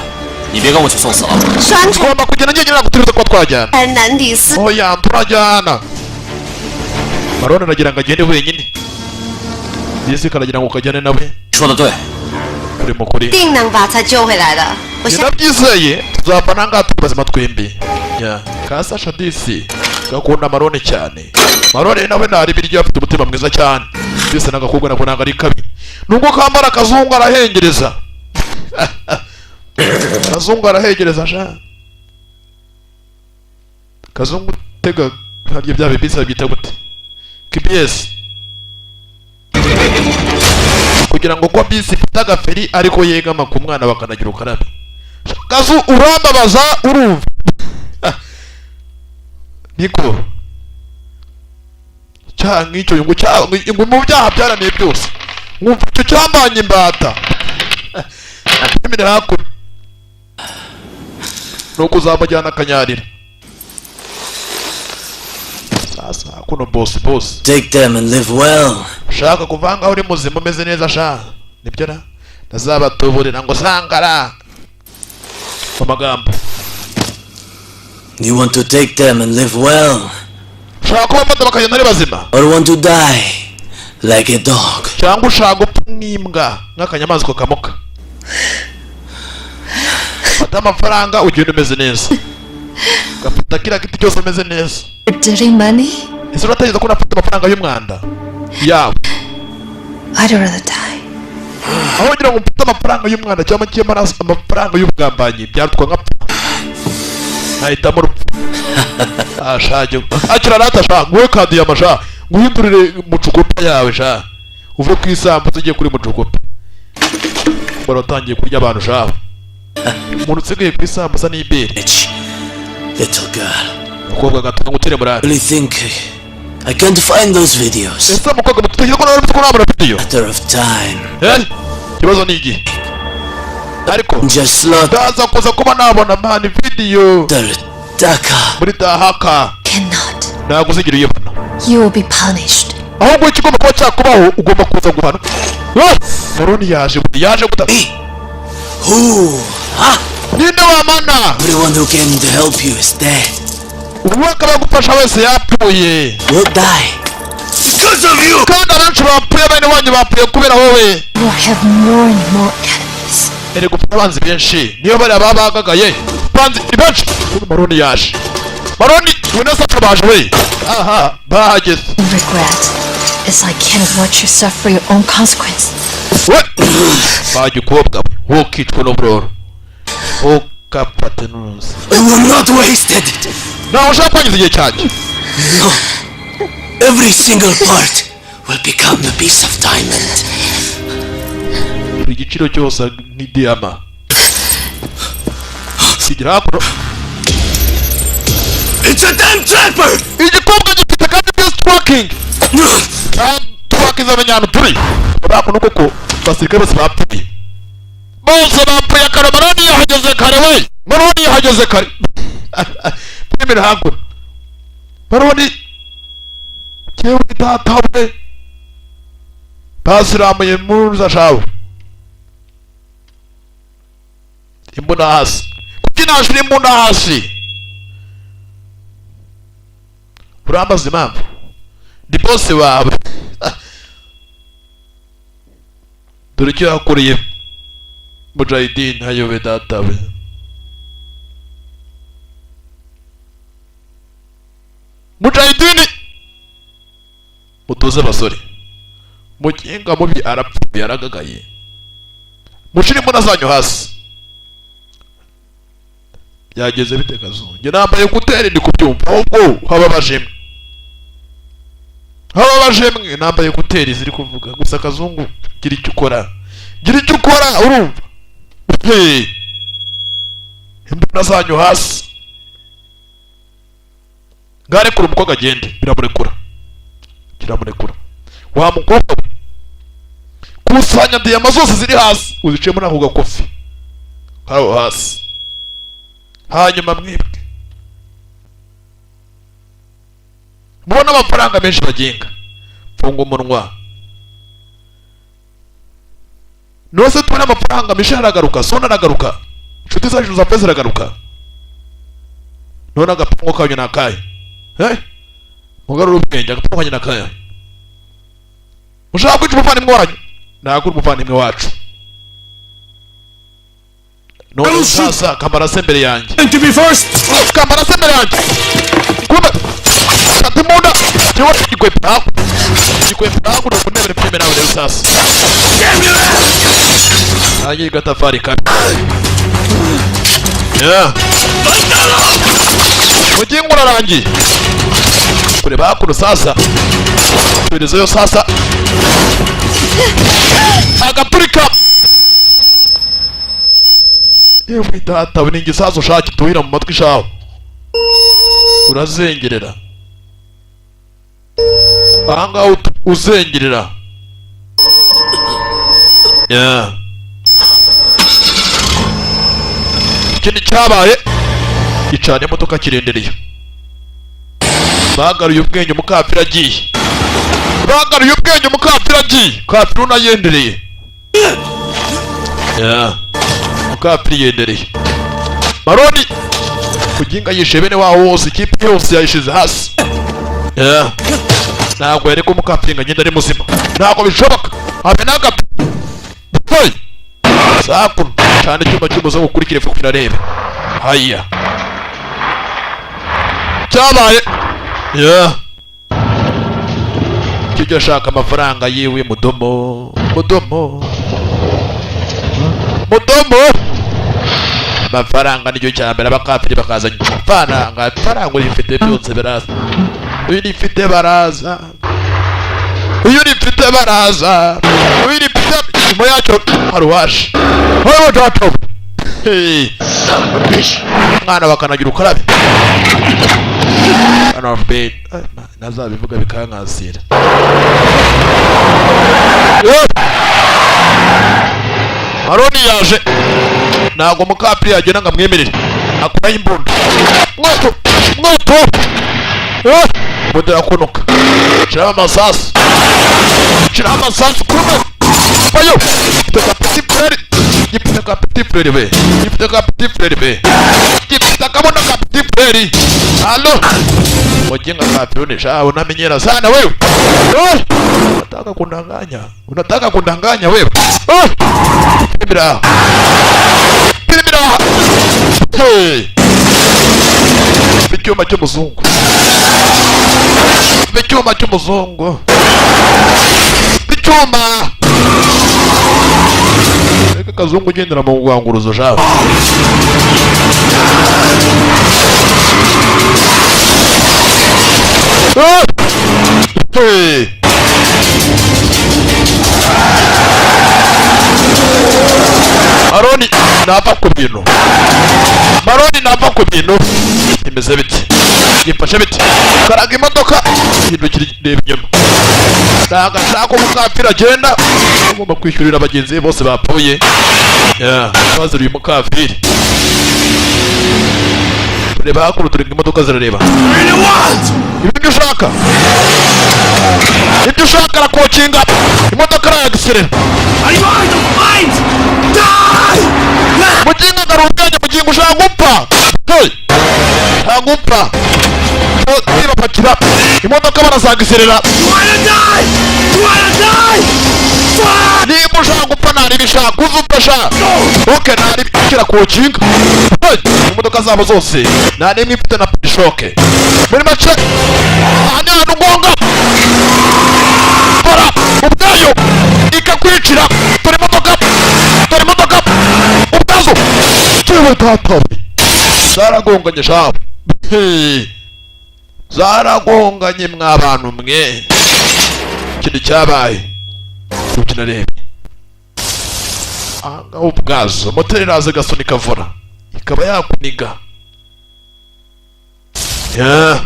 你别跟我去送死啊！ 宣传 tugomba kugenda njyenyine ntabwo turibuze kuba twajyana. 很难抵死。 oya turajyana. maroni aragira ngo agende wenyine, Jessica aragira ngo kajyane nawe. 说的对， uri mukuri. 一定能把他救回来的。我相 ndabyizeye tuzapfa nangaha turi bazima twembi. ya ka Sasha disi gakunda maroni cyane. maroni nawe ntari biryo, afite umutima mwiza cyane. Disi n'agakobwa nako ntabwo ari kabi, nubwo kambara akazungu arahengereza. kazungu arahengereza sha. kazungu tega harya bya bibisa byita gute? KBS kugira ngo ko bisi pitaga feri ariko yegama ku mwana bakanagira ukarabe. Kazu urambabaza urumva. niko cyangwa icyo ngo cyangwa mu byaha byaraniye byose, mwumva icyo cyambanye imbata. Emine hakuri nuko uzamujyana akanyarira. Sasa kuno boss Take them and live well. shaka kuvanga uri muzima umeze neza sha, nibyo na ndazabatuburira ngo sangara mu magambo. You want to take them and live well, Shaka kuba mata bakagenda ari bazima, or want to die like a dog? cyangwa ushaka gupfa nk'imbwa nk'akanyamaswa kamoka. Fata amafaranga ugenda umeze neza, gafata kiriya giti cyose umeze neza. dirty money. Ese uratekereza ko unafata amafaranga y'umwanda yawe? I'd rather die. aho ngira ngo mfite amafaranga y'umwanda cyangwa cy'amaraso, amafaranga y'ubugambanyi byarutwa nkapfa, nahitamo urupfu. Ashajye akira rata sha, nguhe kadi ya masha, nguhindurire mucukupa yawe sha, uve ku isambu ugiye kuri mucukupa. Mbona utangiye kurya abantu sha, umuntu usigaye ku isambu usa n'ibere. Little girl, umukobwa gato ngutere murari. really think I can't find those videos? ese umukobwa mututegeka ko nawe ko nabura video. Matter of time. Kibazo ni iki? Ariko Just slot ndaza kuza kuba nabona mani video Daka. muri dahaka. Cannot. Ntabwo uzigira uyibona. You will be punished. ahubwo ikigomba kuba cyakubaho ugomba kuza guhana. Maroni yaje guta. Who? Huh? Ninde wamana? Everyone who came to help you is dead. uwakaba gufasha wese yapfuye. Will die because of you. kandi abenshi bapfuye, bene wanyu bapfuye kubera wowe. You will have more and more enemies. ere gupfa abanzi benshi niyo bari ababagagaye banzi benshi. Maroni yaje. Maroni unasa tabaje we. aha bahageze. Regret is I cannot watch you suffer your own consequence. bagikobwa wokitwe n'uburoro ukapate nuzi. I will not waste it. nawe ushaka kwangiza igihe cyanjye. No. Every single part will become a piece of diamond. buri giciro cyose ni diyama. sigira hakuno. It's a damn trapper. igikobwa gifite kandi best tracking. twakiza abanyana turi bakuno koko basirikare bose bapfuye. bose bapfuye akara. Maroni yahageze kare we. Maroni yahageze kare. Emine hakuno. Maroni yewe data we basiramuye muza shawe. imbunda hasi. kuki nashira imbunda hasi? urambaza impamvu? ndi bose wawe. dore icyo yakoreye mujahideen hayobe data we. mujahideen mutuze abasore, mukinga mubi arapfuye aragagaye. mushire imbunda zanyu hasi. byageze bite Kazungu? njye nambaye kuteri ndi kubyumva ahubwo hababajemwe. hababajemwe nambaye kuteri ziri kuvuga gusa. Kazungu gira icyo ukora, gira icyo ukora urumva. imbunda zanyu hasi. ngarekura umukobwa agende biramurekura. kiramurekura. Wa mukobwa kusanya diyama zose ziri hasi uzicemo n'ako gakofi karo hasi. Hanyuma mwibwe mubona amafaranga menshi bagenga. Funga umunwa. Nose tubona amafaranga menshi aragaruka. Sona aragaruka. Inshuti zacu za pesa aragaruka. None agapango kanyu nakaye. Mugarura ubwenge agapango kanyu nakaye. Mushaka kwica umuvandimwe wanyu. Nagura umuvandimwe wacu. None sasa kambarase mbere yanjye. To be first. Kambarase mbere yanjye. Kumbe. Katimunda. Tiwa ikwe pako. Ikwe pako ndo kunebere pime nawe leo sasa. Ayi gatafari kabi. Yeah. Mugingo rarangi. Kure bakuru sasa. Tuelezeyo sasa. Agapurika. Yewe data we ningisazo shaki tuhira mu matwi shaho. Urazengerera. Banga uzengerera. Yeah. Ikindi cyabaye gicana imodoka kirendereye. Bagaruye ubwenge umukapira agiye. Bagaruye ubwenge umukapira agiye. Kapira unayendereye. Yeah. Umukapira yendereye. Maroni kuginga yishe bene waho wose ikipe yose yayishize hasi. Yeah. Ntabwo yareka umukapira ngenda ari muzima. Ntabwo bishoboka. Habe naga. Hey. Sakuru cyane cyuma cyumuzo gukurikire fuko kirarebe. Haya. Cyabaye. Yeah. Kijya shaka amafaranga yiwe mudomo. Amafaranga niyo cyambere abakapiri bakazanye amafaranga urifite byose biraza. Urifite baraza. Urifite moyacho haruwashi. Hoyo dato. Hey. Mwana bakanagira ukarabe. Ana bed. Nazabivuga bikankasira. Maroni yaje. Nago mukapiri yagena ngamwemerere. Akora imbunda. Ngoto. Mudera kunuka. Chama masas. Kuma. Ayo. Toka petit frère. Jipita petit frère be. Jipita kama na petit frère. Allo. Wajenga kapiro ni shaa unamenyera sana wewe. Unataka kundanganya wewe. Kimira. Hey. Bicyuma cy'umuzungu. Eka kazungu gendera mu gwanguruzo shaho. Hey. Maroni nava ku bintu. Imeze biti. Gifashe biti. Karaga imodoka. Hindukira reba inyuma. Shaka umukapira agenda. Ugomba kwishyurira abagenzi bose bapfuye. Yeah. Baziruye umukapiri. Reba hakuru turi imodoka zirareba. Ibyo ushaka. Rakokinga. Imodoka arayagiserera. Muginga garubwenge muginga ushaka gupfa. Hey. Agupfa. Niba pakira. Imodoka barazagiserera. Niba ushaka gupfa nari bishaka uzupasha. Okay nari bikira kokinga. Hey. Imodoka zabo zose. Nari mwifite na shoke. Muri mace. Anyana ngonga. Para ubwayo ikakwicira. Tore imodoka. Ubwazo. Tuwe tatabi. Zaragonganye shaho. Zaragonganye mwabantu mwe. Kindi cyabaye. Ukinarebe. Anga ubwazo moteri raze gasunika vora. Ikaba yakuniga. Yeah.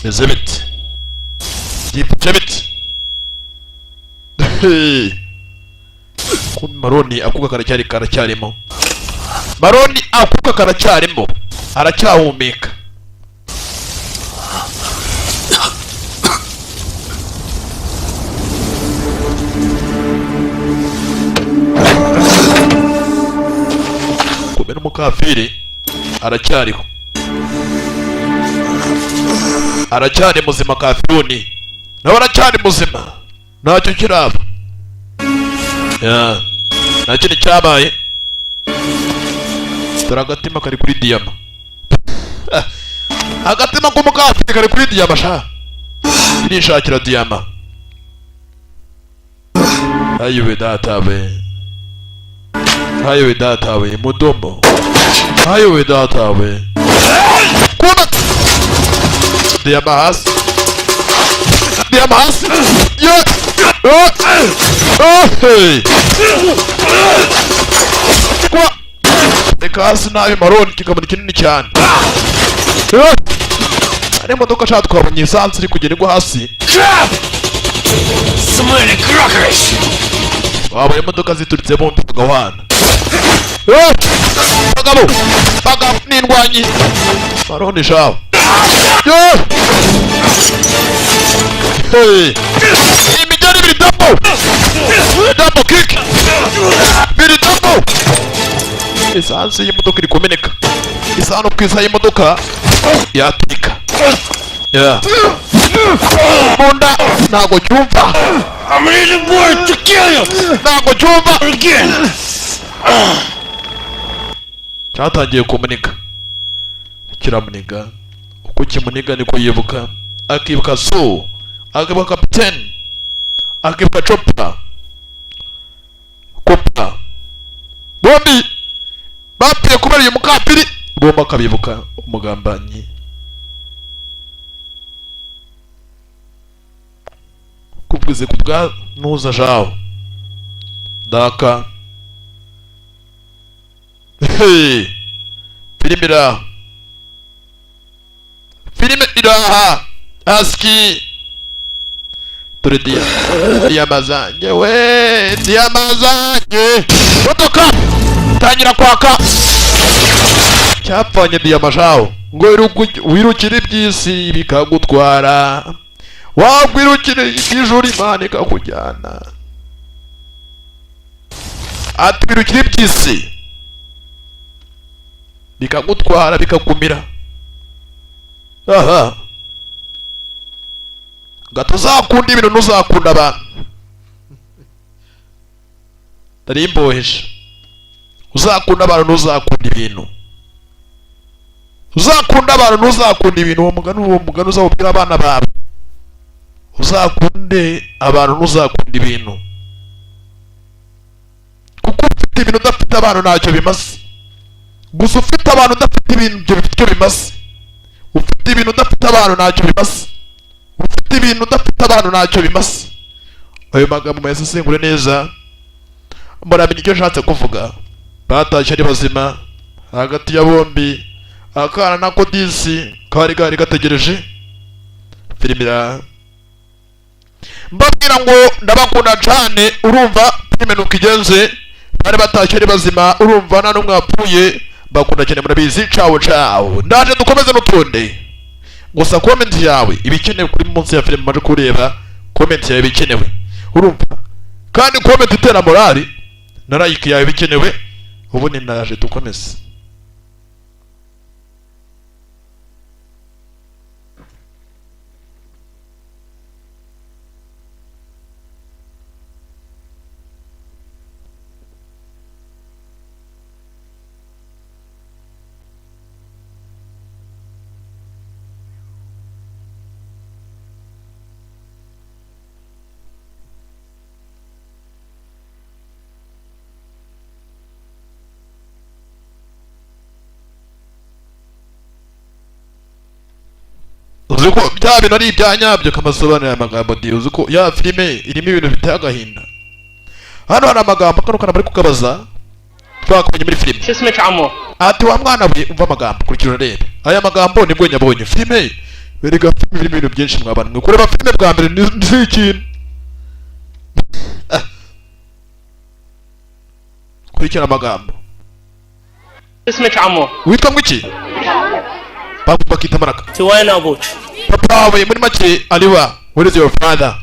Mezebit. byifashe biti kubi Maroni akuka karacyarimo Maroni akuka karacyarimo aracyahumeka kubi n'umukafiri aracyariho aracyari muzima kafiruni nawe aracyari muzima ntacyo kiraba nta kintu cyabaye dore agatima kari kuri diyama agatima k'umukafiri kari kuri diyama sha nishakira diyama ayiwe datawe mudomo ayiwe datawe kuna diyama hasi hey kwa reka hasi nabi Maroni kikamuri kinini cyane ari imodoka ashaka twabonye isansi iri kugera igwa hasi wabaye imodoka zituritse bombi tugahwana bagabo n'indwanyi Maroni shaho hey imijyana ibiri double kick biri double isansi y'imodoka iri kumeneka isano kwisa y'imodoka yaturika munda ntago cyumva ntago cyumva cyatangiye kumeneka kiramuniga uko kimuniga niko yibuka akibuka so akibuka kapiteni akibuka copa bombi bapiye kubera uyu mukapiri bombi akabibuka umugambanyi kubwize kubwa nuza jaho daka filime iraha aski turi diyamazanye we diyamazanye modoka tangira kwaka cyapfanye diyamajao ngo wirukire iby'isi bikagutwara wagwirukire iby'ijuru Imana ikakujyana ati wirukire iby'isi bikagutwara bikakumira aha gato uzakunda ibintu ntuzakunda abantu tarimboheje uzakunda abantu ntuzakunda ibintu uzakunda abantu ntuzakunda ibintu uwo mugani uzawubwira abana bawe uzakunde abantu ntuzakunda ibintu kuko ufite ibintu udafite abantu ntacyo bimaze gusa ufite abantu udafite ibintu ibyo bifite icyo bimaze ufite ibintu udafite abantu ntacyo bimaze ufite ibintu udafite abantu ntacyo bimaze ayo magambo meza asengure neza muramenye icyo nshatse kuvuga batashye ari bazima hagati ya bombi akana nako disi kari gategereje filimira mbabwira ngo ndabakunda cyane urumva filime nuko igenze bari batashye ari bazima urumva nta n'umwe wapfuye bakunda cyane murabizi cawo ndaje dukomeze n'utundi gusa comment yawe ibikenewe kuri munsi ya filime maje kureba comment yawe ibikenewe urumva kandi comment itera morali na like yawe ibikenewe ubundi naje dukomeze uziko bya bintu ari ibyanyabyo kamasobanura amagambo ndi uziko ya filime irimo ibintu biteye agahinda hano hari amagambo kanukana bari kukabaza twakomenye muri filime ati wa mwana we umva amagambo kurikira rebe aya magambo nibwo nyabonye filime bereka filime irimo ibintu byinshi mwabana mwe kureba filime bwa mbere ni ikintu kurikira amagambo اسمك عمو witwa ngwiki bakita maraka في وين ابوك papa wawe muri make aliwa where is your father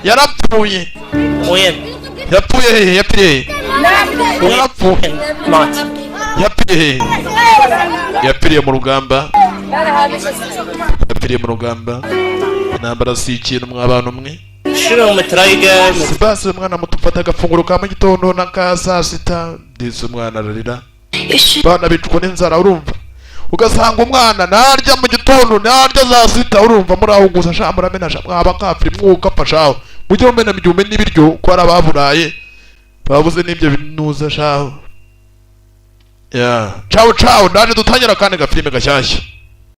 yarapfuye وين yapfuye yapfuye yarapfuye مات yapfiriye mu rugamba yapfiriye mu rugamba intambara si ikintu mw'abantu mwe شنو متريقة basi umwana muto ufata agafunguro ka mu gitondo na ka saa sita ndetse umwana ararira bana bicwa n'inzara urumva ugasanga umwana narya mu gitondo narya saa sita urumva muri aho gusa sha muramena sha mwaba kafiri mwuka fashaho mujye mumena mu gihe umena ibiryo ko ari ababuraye babuze n'ibyo binuza shaho ya ciao ciao ndaje dutangira kandi gafilime gashyashya